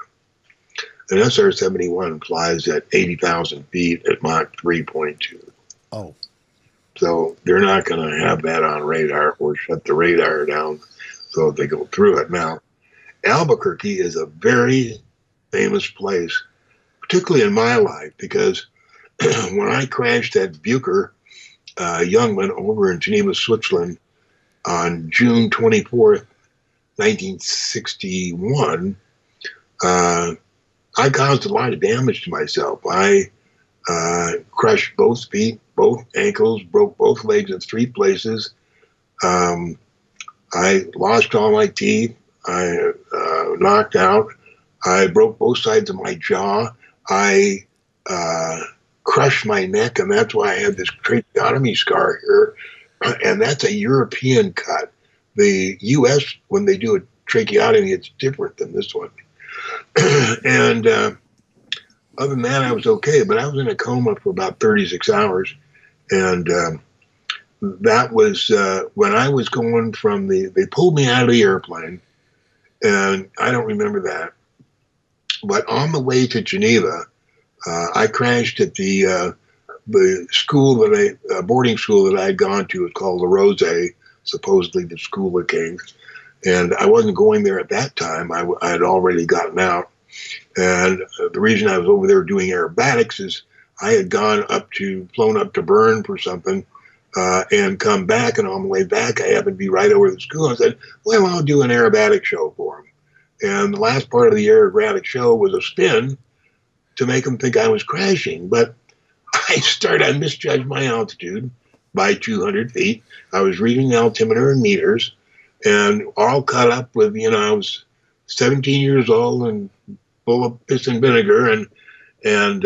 An SR-71 flies at 80,000 feet at Mach 3.2. Oh. So they're not going to have that on radar or shut the radar down so they go through it. Now, Albuquerque is a very famous place, particularly in my life, because when I crashed at Bucher Youngman over in Geneva, Switzerland on June 24th, 1961, I caused a lot of damage to myself. I crushed both feet, both ankles, broke both legs in 3 places. I lost all my teeth. I knocked out. I broke both sides of my jaw. I crushed my neck, and that's why I have this tracheotomy scar here. And that's a European cut. The U.S., when they do a tracheotomy, it's different than this one. And other than that, I was okay. But I was in a coma for about 36 hours. And that was when I was going from they pulled me out of the airplane. And I don't remember that. But on the way to Geneva, I crashed at the school boarding school that I had gone to. It's called La Rose, supposedly the School of Kings. And I wasn't going there at that time. I had already gotten out. And the reason I was over there doing aerobatics is I had flown up to Bern for something and come back. And on the way back, I happened to be right over the school. I said, well, I'll do an aerobatic show for them. And the last part of the aerobatic show was a spin to make them think I was crashing. But I misjudged my altitude by 200 feet. I was reading the altimeter in meters and all caught up with, I was 17 years old and full of piss and vinegar and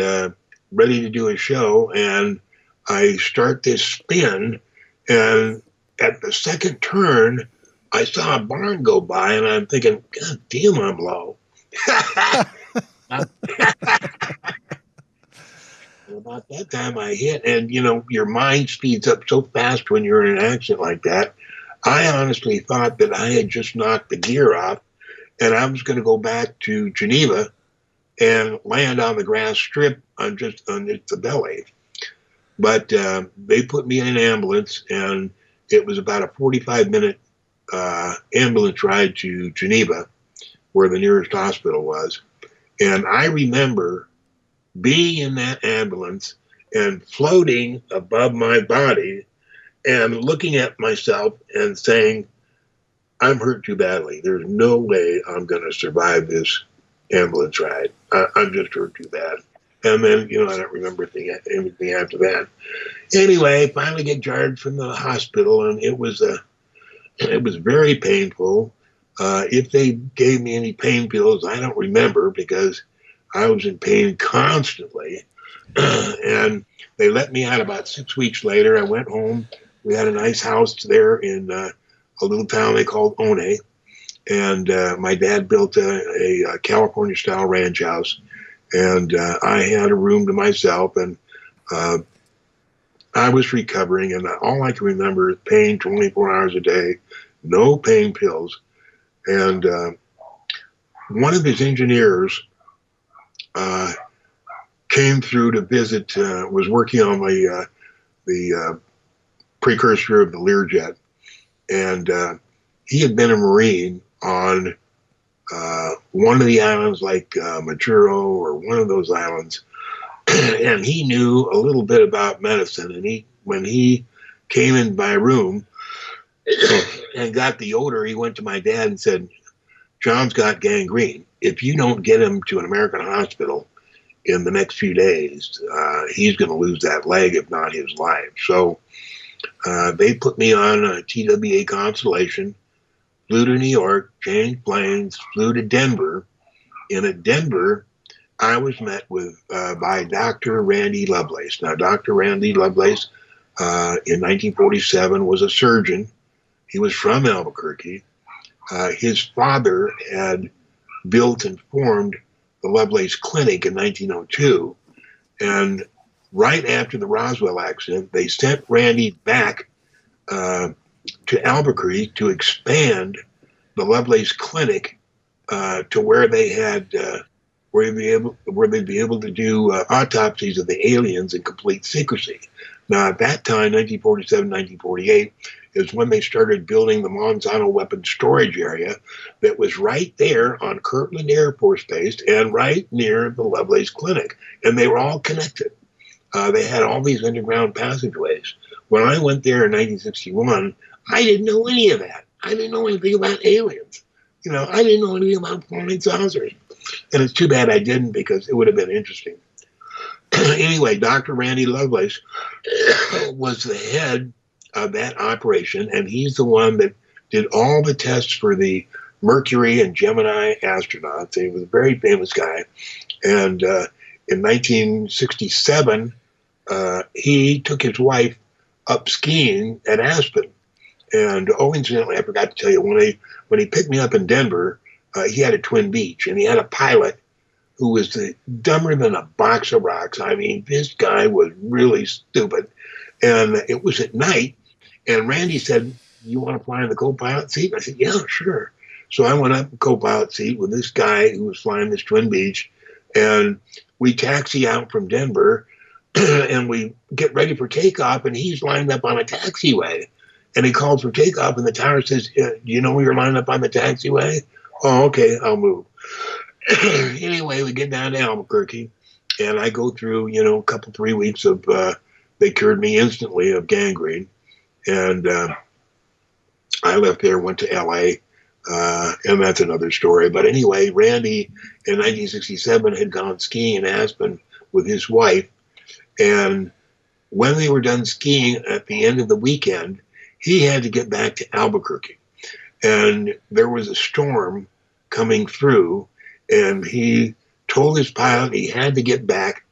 ready to do a show. And I start this spin, and at the second turn, I saw a barn go by, and I'm thinking, God damn, I'm low. About that time I hit, and your mind speeds up so fast when you're in an accident like that. I honestly thought that I had just knocked the gear off and I was going to go back to Geneva and land on the grass strip on the belly. But they put me in an ambulance, and it was about a 45-minute ambulance ride to Geneva, where the nearest hospital was. And I remember being in that ambulance and floating above my body and looking at myself and saying, I'm hurt too badly. There's no way I'm going to survive this ambulance ride. I'm just hurt too bad. And then, I don't remember anything after that. Anyway, finally get discharged from the hospital, and it was very painful. If they gave me any pain pills, I don't remember because I was in pain constantly. And they let me out about 6 weeks later. I went home. We had a nice house there in a little town they called One. And my dad built a California-style ranch house. And I had a room to myself. And I was recovering. And all I can remember is pain 24 hours a day, no pain pills. And one of his engineers came through to visit, was working on the precursor of the Lear jet. And he had been a Marine on one of the islands like Maduro or one of those islands. And he knew a little bit about medicine. And when he came in my room and got the odor, he went to my dad and said, John's got gangrene. If you don't get him to an American hospital in the next few days, he's going to lose that leg, if not his life. So they put me on a TWA Constellation, flew to New York, changed planes, flew to Denver. And at Denver, I was met by Dr. Randy Lovelace. Now, Dr. Randy Lovelace in 1947 was a surgeon. He was from Albuquerque. His father had built and formed the Lovelace Clinic in 1902. And right after the Roswell accident, they sent Randy back to Albuquerque to expand the Lovelace Clinic to where they had where they'd be able to do autopsies of the aliens in complete secrecy. Now, at that time, 1947, 1948, is when they started building the Monsanto weapons storage area that was right there on Kirtland Air Force Base and right near the Lovelace Clinic. And they were all connected. They had all these underground passageways. When I went there in 1961, I didn't know any of that. I didn't know anything about aliens. I didn't know anything about flying saucers. And it's too bad I didn't, because it would have been interesting. Anyway, Dr. Randy Lovelace was the head of that operation, and he's the one that did all the tests for the Mercury and Gemini astronauts. He was a very famous guy. And in 1967, he took his wife up skiing at Aspen. And incidentally, I forgot to tell you, when he picked me up in Denver, he had a Twin Beach, and he had a pilot who was dumber than a box of rocks. I mean, this guy was really stupid. And it was at night, and Randy said, you want to fly in the co-pilot seat? And I said, yeah, sure. So I went up in the co-pilot seat with this guy who was flying this Twin Beach, and we taxi out from Denver, and we get ready for takeoff, and he's lined up on a taxiway. And he called for takeoff, and the tower says, do you know you're lined up on the taxiway? Oh, okay, I'll move. Anyway, we get down to Albuquerque, and I go through, a couple, 3 weeks of, they cured me instantly of gangrene. And I left there, went to L.A., and that's another story. But anyway, Randy in 1967 had gone skiing in Aspen with his wife. And when they were done skiing at the end of the weekend, he had to get back to Albuquerque. And there was a storm coming through, and he told his pilot he had to get back.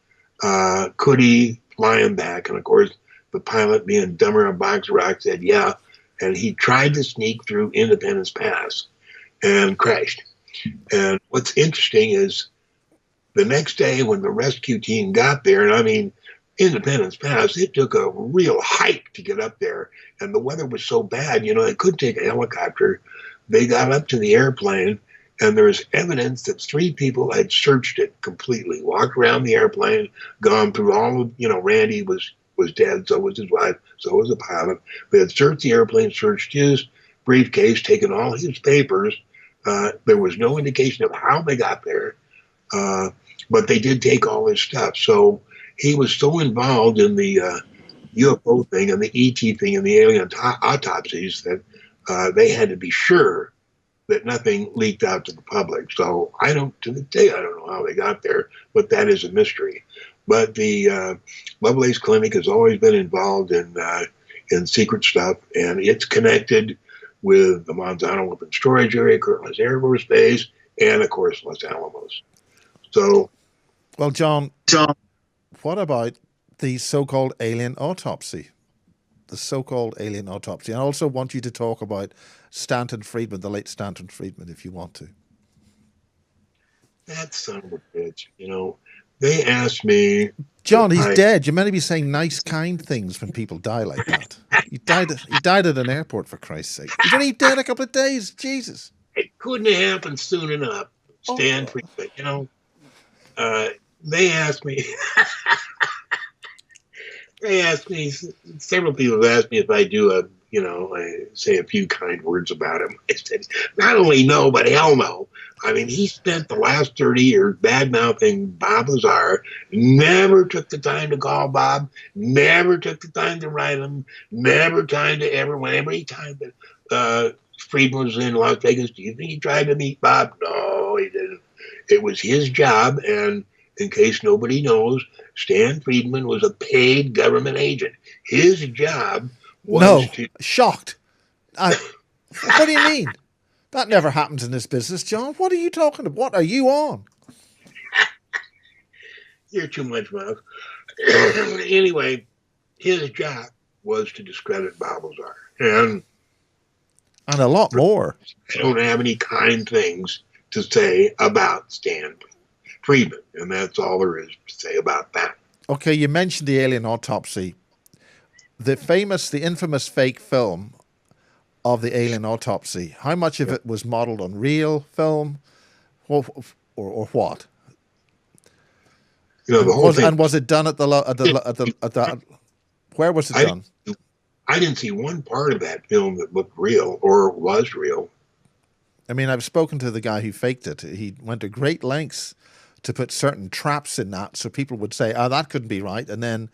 Could he fly him back? And of course, the pilot, being dumber than a box of rocks, said yeah. And he tried to sneak through Independence Pass and crashed. And what's interesting is the next day when the rescue team got there, and I mean, Independence Pass, it took a real hike to get up there, and the weather was so bad, they couldn't take a helicopter. They got up to the airplane, and there's evidence that 3 people had searched it completely, walked around the airplane, gone through all of, Randy was dead, so was his wife, so was the pilot. They had searched the airplane, searched his briefcase, taken all his papers. There was no indication of how they got there, but they did take all his stuff. So he was so involved in the UFO thing and the ET thing and the alien autopsies that they had to be sure that nothing leaked out to the public. So to this day, I don't know how they got there, but that is a mystery. But the Lovelace Clinic has always been involved in secret stuff, and it's connected with the Monsanto Weapons Storage Area, Kirtland Air Force Base, and of course Los Alamos. So, well, John, what about the so-called alien autopsy? The so-called alien autopsy. I also want you to talk about Stanton Friedman, the late Stanton Friedman, if you want to. That son of a bitch, They asked me, John, he's dead. You're meant to be saying nice, kind things when people die like that. He died at an airport, for Christ's sake. He's only dead a couple of days. Jesus. It couldn't have happened soon enough. Stan Friedman, they asked me. Several people have asked me if I do I say a few kind words about him. I said, not only no, but hell no. I mean, he spent the last 30 years bad-mouthing Bob Lazar, never took the time to call Bob, never took the time to write him, never time to every time that Friedman was in Las Vegas, do you think he tried to meet Bob? No, he didn't. It was his job, and in case nobody knows, Stan Friedman was a paid government agent. His job was shocked. What do you mean? That never happens in this business, John. What are you talking about? What are you on? You're too much, Miles. Anyway, his job was to discredit Bob Lazar. And a lot more. I don't have any kind things to say about Stan Friedman, and that's all there is to say about that. Okay, you mentioned the alien autopsy. The infamous fake film of the alien autopsy. How much of it was modeled on real film, or what? The whole thing. And was it done at the where was it done? I didn't see one part of that film that looked real or was real. I mean, I've spoken to the guy who faked it. He went to great lengths to put certain traps in that so people would say, that couldn't be right. And then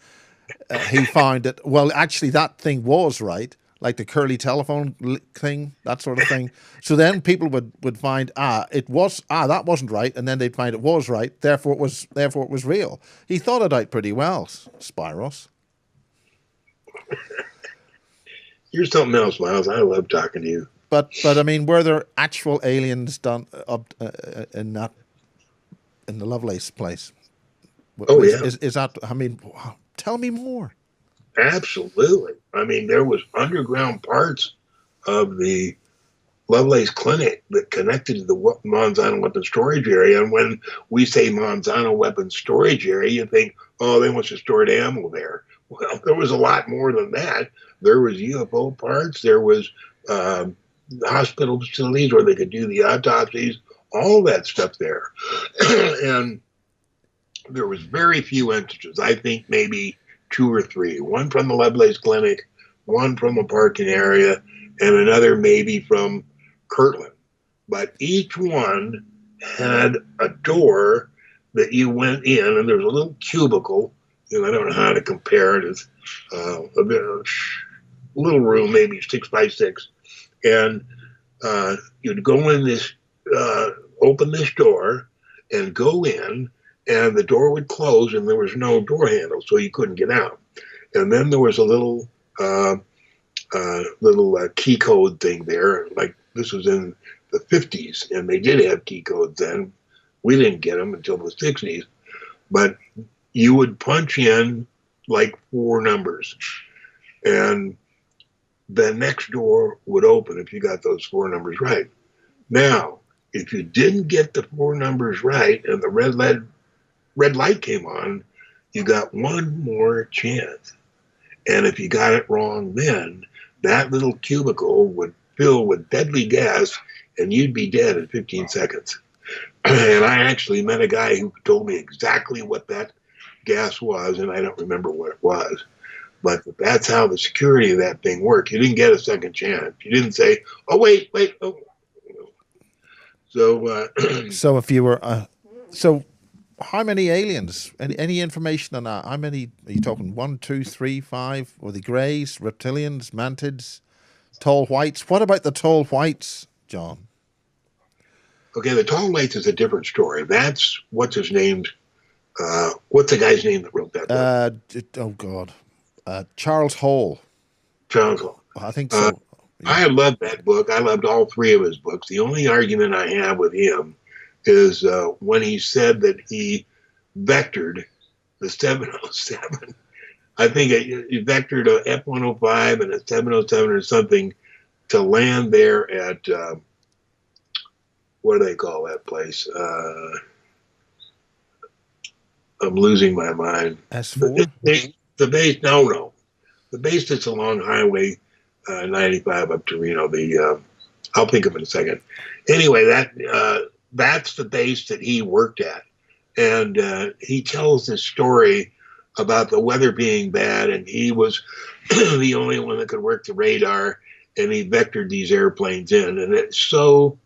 he found that, well, actually that thing was right, like the curly telephone thing, that sort of thing. So then people would find, that wasn't right. And then they'd find it was right. Therefore it was real. He thought it out pretty well, Spiros. You're something else, Miles. I love talking to you. But I mean, were there actual aliens done in the Lovelace place? Oh, yeah. Is that? I mean, tell me more. Absolutely. I mean, there was underground parts of the Lovelace Clinic that connected to the Monsanto Weapons Storage Area. And when we say Monsanto Weapons Storage Area, you think, they must have stored ammo there. Well, there was a lot more than that. There was UFO parts. There was hospital facilities where they could do the autopsies, all that stuff there. And there was very few entrances. I think maybe 2 or 3. One from the Lovelace Clinic, one from a parking area, and another maybe from Kirtland. But each one had a door that you went in, and there was a little cubicle. I don't know how to compare it. It's a little room, maybe 6 by 6. And you'd go in this, open this door and go in, and the door would close, and there was no door handle, so you couldn't get out. And then there was a little key code thing there. Like, this was in the 50s, and they did have key codes then. We didn't get them until the 60s. But you would punch in like 4 numbers, and the next door would open if you got those 4 numbers right. Now, if you didn't get the 4 numbers right and the red light came on, you got one more chance. And if you got it wrong then, that little cubicle would fill with deadly gas and you'd be dead in 15 seconds. And I actually met a guy who told me exactly what that gas was, and I don't remember what it was. But that's how the security of that thing worked. You didn't get a second chance. You didn't say, "Oh, wait, oh." So, so if you were, so how many aliens? Any information on that? How many are you talking? 1, 2, 3, 5? Were they greys, reptilians, mantids, tall whites? What about the tall whites, John? okay, the tall whites is a different story. That's what's his name? What's the guy's name that wrote that book? Oh God, Charles Hall. Charles Hall. I think so. Yeah. I loved that book. I loved all three of his books. The only argument I have with him is when he said that he vectored the 707. I think he vectored a F-105 and a 707 or something to land there at, what do they call that place? I'm losing my mind. S4? The base, no. The base that's along Highway 95 up to Reno. I'll think of it in a second. Anyway, that's the base that he worked at. And he tells this story about the weather being bad, and he was the only one that could work the radar, and he vectored these airplanes in. And it's so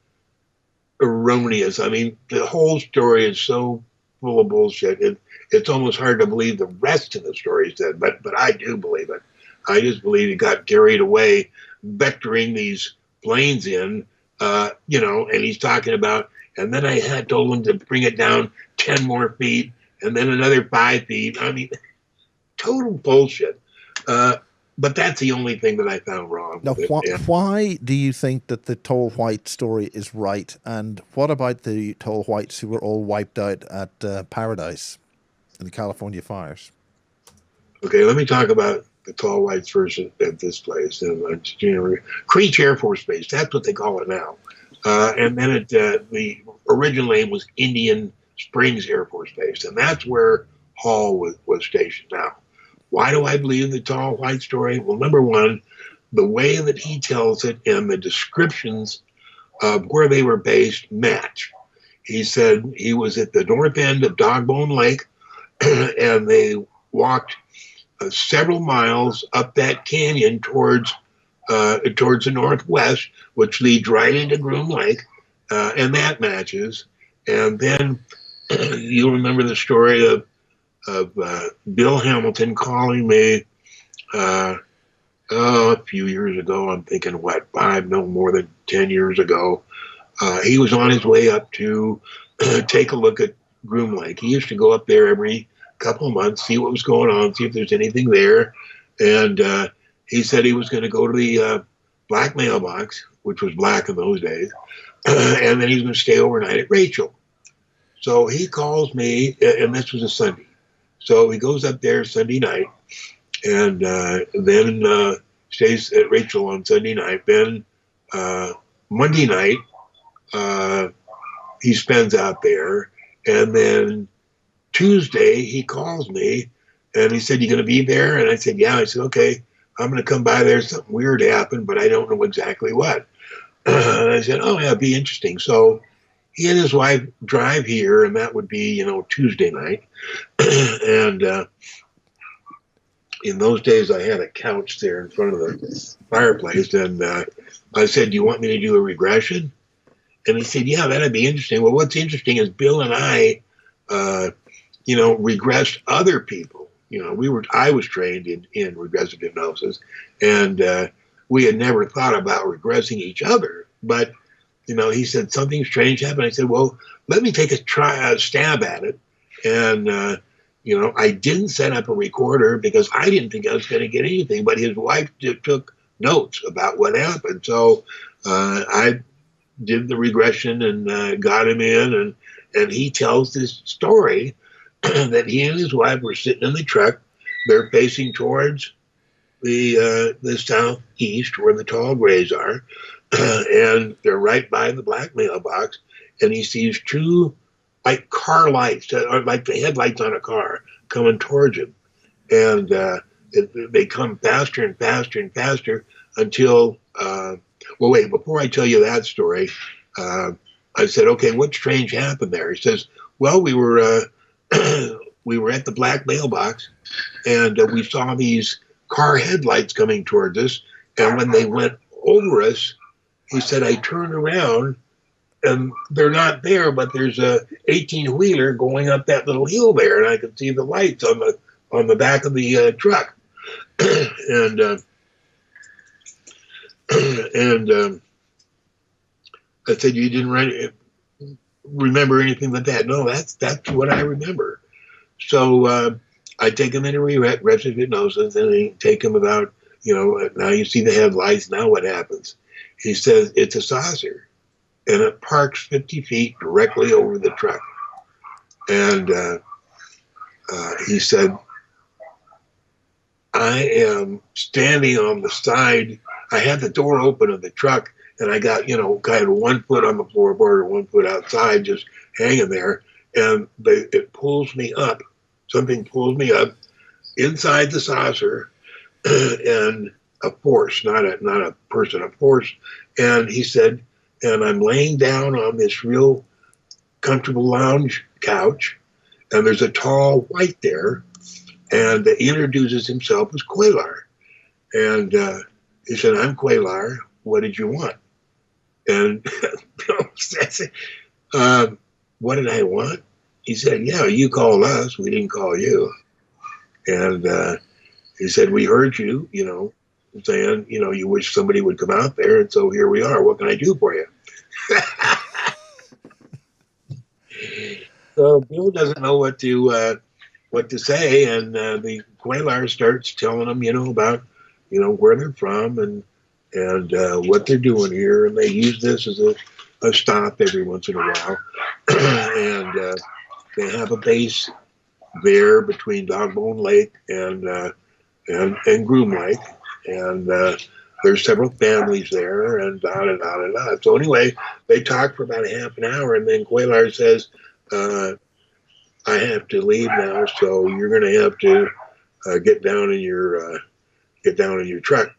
erroneous. I mean, the whole story is so full of bullshit. It's almost hard to believe the rest of the story said, but I do believe it. I just believe he got carried away vectoring these planes in, and he's talking about, and then I had told him to bring it down 10 more feet and then another 5 feet. I mean, total bullshit. But that's the only thing that I found wrong. Now, why do you think that the tall white story is right? And what about the tall whites who were all wiped out at Paradise in the California fires? Okay, let me talk about the tall whites first at this place. Creech Air Force Base, that's what they call it now. And then the original name was Indian Springs Air Force Base, and that's where Hall was stationed. Now, why do I believe the tall white story? Well, number one, the way that he tells it and the descriptions of where they were based match. He said he was at the north end of Dogbone Lake, and they walked several miles up that canyon towards the northwest, which leads right into Groom Lake, and that matches. And then you'll remember the story of Bill Hamilton calling me a few years ago. I'm thinking, no more than 10 years ago. He was on his way up to take a look at Groom Lake. He used to go up there every couple of months, see what was going on, see if there's anything there. And he said he was going to go to the black mailbox, which was black in those days, and then he was going to stay overnight at Rachel. So he calls me, and this was a Sunday. So he goes up there Sunday night, and then stays at Rachel on Sunday night. Then Monday night, he spends out there, and then Tuesday he calls me, and he said, "You going to be there?" And I said, "Yeah." I said, "Okay, I'm going to come by there. Something weird happened, but I don't know exactly what." And I said, "Oh, yeah, it'd be interesting." So he and his wife drive here, and that would be, Tuesday night. And in those days, I had a couch there in front of the fireplace, and I said, "Do you want me to do a regression?" And he said, "Yeah, that'd be interesting." Well, what's interesting is Bill and I, regressed other people. I was trained in regressive hypnosis, and we had never thought about regressing each other. But, he said something strange happened. I said, "Well, let me take a stab at it." And, I didn't set up a recorder because I didn't think I was going to get anything, but his wife took notes about what happened. So I did the regression and got him in, and he tells this story that he and his wife were sitting in the truck. They're facing towards the southeast where the tall grays are, and they're right by the black mailbox, and he sees two like car lights, or like the headlights on a car, coming towards him, and they come faster and faster and faster until. Well, wait. Before I tell you that story, I said, "Okay, what strange happened there?" He says, "Well, we were we were at the black mailbox, and we saw these car headlights coming towards us, and when they went over us, he said I turned around." And they're not there, but there's a 18-wheeler going up that little hill there, and I could see the lights on the back of the truck. and I said, "You didn't remember anything but that?" "No, that's what I remember." So I take him into arrested hypnosis, and I take him about, now you see the headlights. Now what happens? He says it's a saucer. And it parks 50 feet directly over the truck. And he said, "I am standing on the side. I had the door open of the truck, and I got, kind of 1 foot on the floorboard or 1 foot outside, just hanging there. And it pulls me up. Something pulls me up inside the saucer, and a force, not a person, a force." And he said, "And I'm laying down on this real comfortable lounge couch, and there's a tall white there, and he introduces himself as Quaylar. And he said, 'I'm Quaylar. What did you want?' And Bill says, 'What did I want?' He said, 'Yeah, you called us. We didn't call you.' And he said, 'We heard you, saying, you wish somebody would come out there, and so here we are. What can I do for you?'" So Bill doesn't know what to say, and the Quaylar starts telling him, about, where they're from and what they're doing here, and they use this as a stop every once in a while, and they have a base there between Dogbone Lake and Groom Lake, and there's several families there, and da da da da da. So anyway, they talk for about a half an hour, and then Quaylar says, "I have to leave now, so you're going to have to get down in your truck."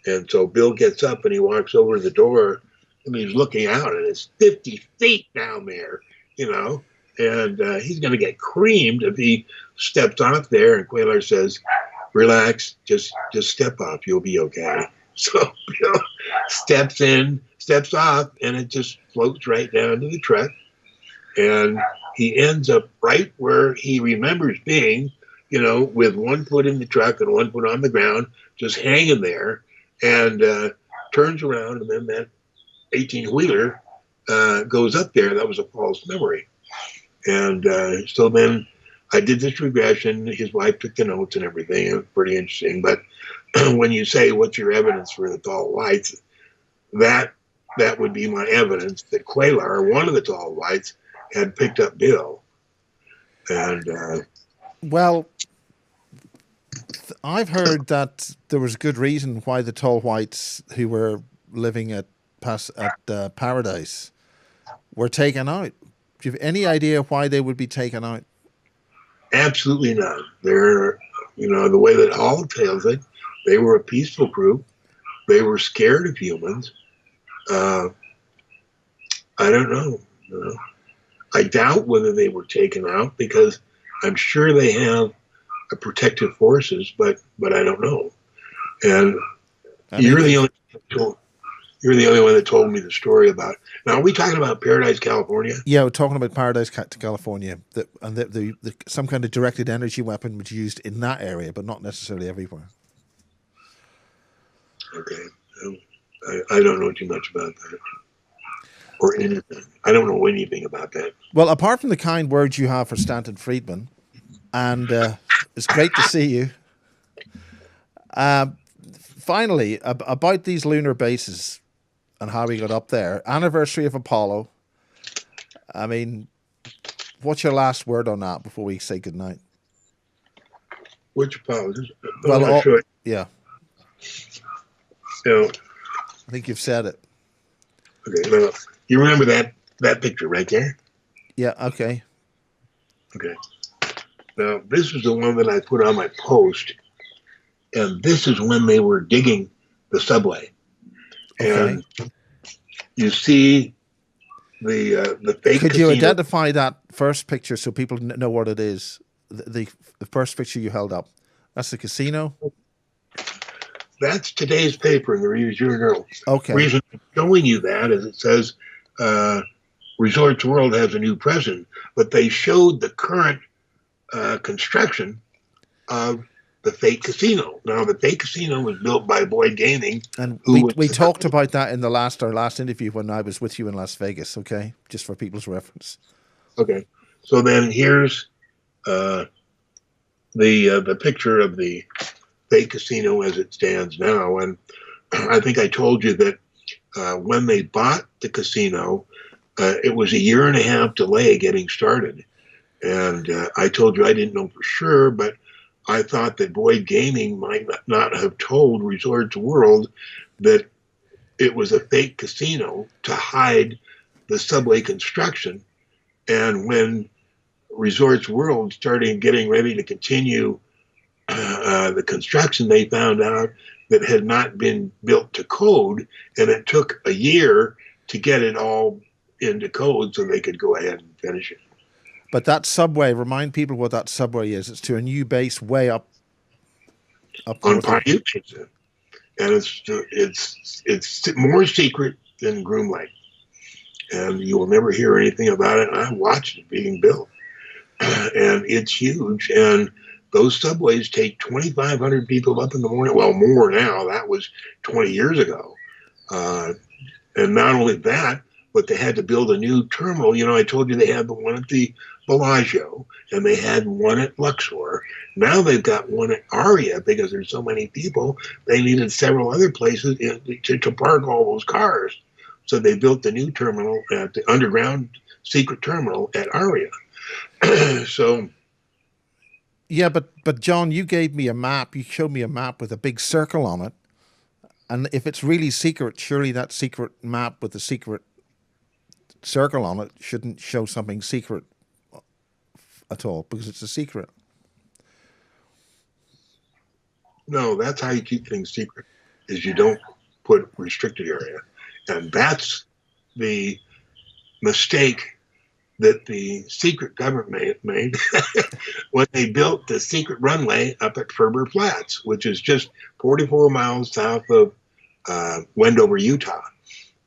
And so Bill gets up and he walks over to the door, and he's looking out, and it's 50 feet down there, and he's going to get creamed if he steps off there. And Quaylar says, "Relax, just step off, you'll be okay." So Bill steps off, and it just floats right down to the truck, and he ends up right where he remembers being, with 1 foot in the truck and 1 foot on the ground, just hanging there, and turns around, and then that 18-wheeler goes up there. That was a false memory. And so then I did this regression. His wife took the notes and everything. It was pretty interesting. But when you say, "What's your evidence for the tall whites?" that would be my evidence that Quaylar, one of the tall whites, had picked up Bill. And well, I've heard that there was a good reason why the tall whites who were living at Paradise were taken out. Do you have any idea why they would be taken out? Absolutely not. They're, the way that Hall tells it, they were a peaceful group. They were scared of humans. I don't know. I doubt whether they were taken out, because I'm sure they have a protective forces, but I don't know. And you're the only one that told me the story about. Now, are we talking about Paradise, California? Yeah, we're talking about Paradise, California. And the some kind of directed energy weapon was used in that area, but not necessarily everywhere. Okay. I don't know too much about that. Or anything. I don't know anything about that. Well, apart from the kind words you have for Stanton Friedman, and it's great to see you. Finally, about these lunar bases and how we got up there. Anniversary of Apollo. I mean, what's your last word on that before we say goodnight? Which Apollo? Well, yeah. So, I think you've said it. Okay, well, you remember that picture right there? Yeah, okay. Okay. Now, this is the one that I put on my post, and this is when they were digging the subway. Okay. And you see the fake Could you casino. identify that first picture so people know what it is? The first picture you held up. That's the casino? That's today's paper in the Review Journal. Okay. Reason I'm showing you that is it says Resorts World has a new president, but they showed the current construction of the fake casino. Now, the fake casino was built by Boyd Gaming. And we talked about that in our last interview when I was with you in Las Vegas, okay? Just for people's reference. Okay. So then here's the picture of the fake casino as it stands now. And I think I told you that when they bought the casino, it was a 1.5 year delay getting started. And I told you I didn't know for sure, but I thought that Boyd Gaming might not have told Resorts World that it was a fake casino to hide the subway construction. And when Resorts World started getting ready to continue the construction, they found out that it had not been built to code, and it took a year to get it all into code so they could go ahead and finish it. But that subway, remind people what that subway is. It's to a new base way up on Pioneer, and it's more secret than Groom Lake, and you will never hear anything about it. I watched it being built, and it's huge. And those subways take 2,500 people up in the morning. Well, more now. That was 20 years ago. And not only that, but they had to build a new terminal. You know, I told you they had the one at the Bellagio, and they had one at Luxor. Now they've got one at Aria because there's so many people. They needed several other places to park all those cars. So they built the new terminal at the underground secret terminal at Aria. So... Yeah, but John, you gave me a map. You showed me a map with a big circle on it. And if it's really secret, surely that secret map with the secret circle on it shouldn't show something secret at all because it's a secret. No, that's how you keep things secret, is you don't put restricted area. And that's the mistake that the secret government made when they built the secret runway up at Ferber Flats, which is just 44 miles south of Wendover, Utah.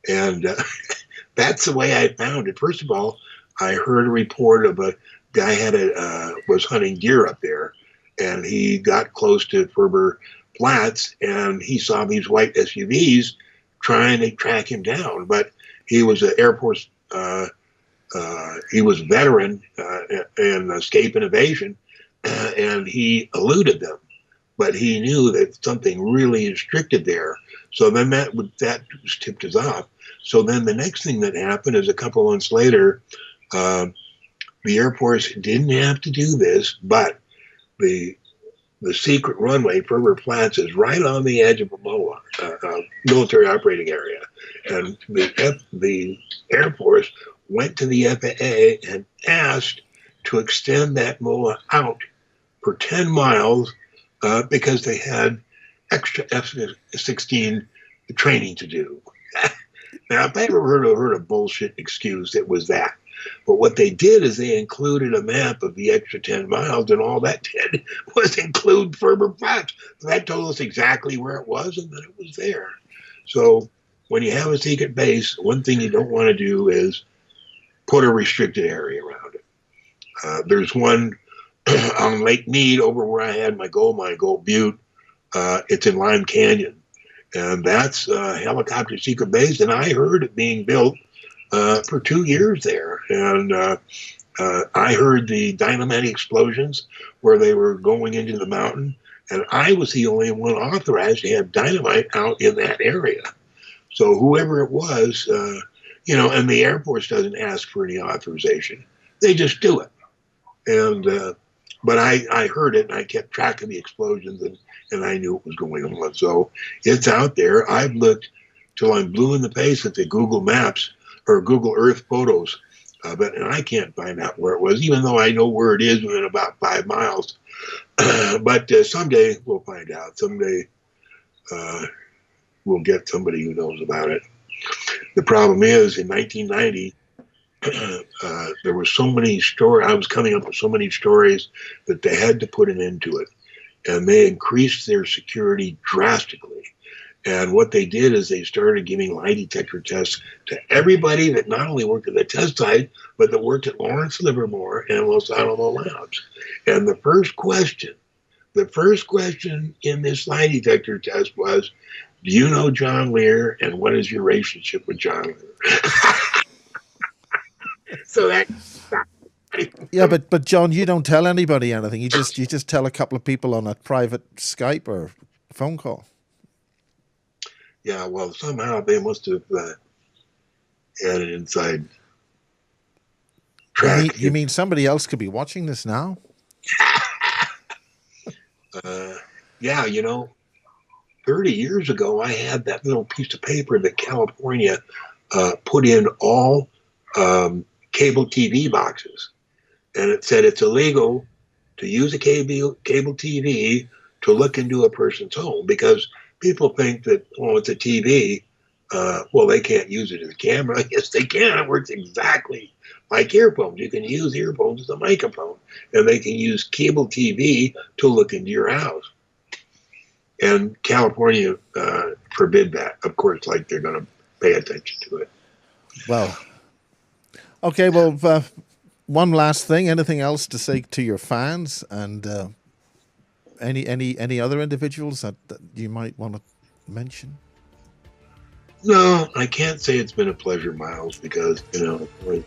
And that's the way I found it. First of all, I heard a report of a guy was hunting deer up there, and he got close to Ferber Flats, and he saw these white SUVs trying to track him down. But he was an Air Force he was a veteran in escape and evasion, and he eluded them. But he knew that something really restricted there. So then that tipped us off. So then the next thing that happened is a couple of months later, the Air Force didn't have to do this, but the secret runway, Ferber Flats, is right on the edge of a MOA, military operating area. And the Air Force went to the FAA and asked to extend that MOA out for 10 miles because they had extra F-16 training to do. Now, if I ever heard a bullshit excuse, it was that. But what they did is they included a map of the extra 10 miles, and all that did was include Ferber Flats. So that told us exactly where it was and that it was there. So when you have a secret base, one thing you don't want to do is put a restricted area around it. There's one on Lake Mead over where I had my Gold Butte. It's in Lime Canyon. And that's a helicopter secret base, and I heard it being built for 2 years there. And I heard the dynamite explosions where they were going into the mountain, and I was the only one authorized to have dynamite out in that area. So whoever it was, and the Air Force doesn't ask for any authorization. They just do it. And but I heard it, and I kept track of the explosions, and I knew what was going on. So it's out there. I've looked till I'm blue in the face at the Google Maps or Google Earth photos But I can't find out where it was, even though I know where it is within about 5 miles. But someday we'll find out. Someday we'll get somebody who knows about it. The problem is, in 1990, there were so many stories. I was coming up with so many stories that they had to put an end to it, and they increased their security drastically. And what they did is they started giving lie detector tests to everybody that not only worked at the test site, but that worked at Lawrence Livermore and Los Alamos Labs. And the first question in this lie detector test was, do you know John Lear, and what is your relationship with John Lear? So that. Yeah, but John, you don't tell anybody anything. You just tell a couple of people on a private Skype or phone call. Yeah, well, somehow they must have had an inside track. You mean somebody else could be watching this now? Yeah, 30 years ago, I had that little piece of paper that California put in all cable TV boxes. And it said it's illegal to use a cable TV to look into a person's home, because people think that, it's a TV. Well, they can't use it as a camera. Yes, they can. It works exactly like earphones. You can use earphones as a microphone, and they can use cable TV to look into your house. And California forbid that, of course, like they're going to pay attention to it. Well, okay. Well, one last thing. Anything else to say to your fans, and any other individuals that you might want to mention? No, I can't say it's been a pleasure, Miles, because like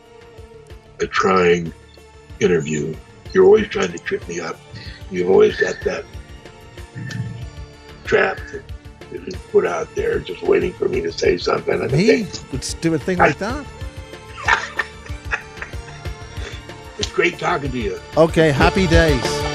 a trying interview. You're always trying to trip me up. You've always got that trap that is put out there, just waiting for me to say something. Me? Let's do a thing like that. It's great talking to you. Okay, happy days.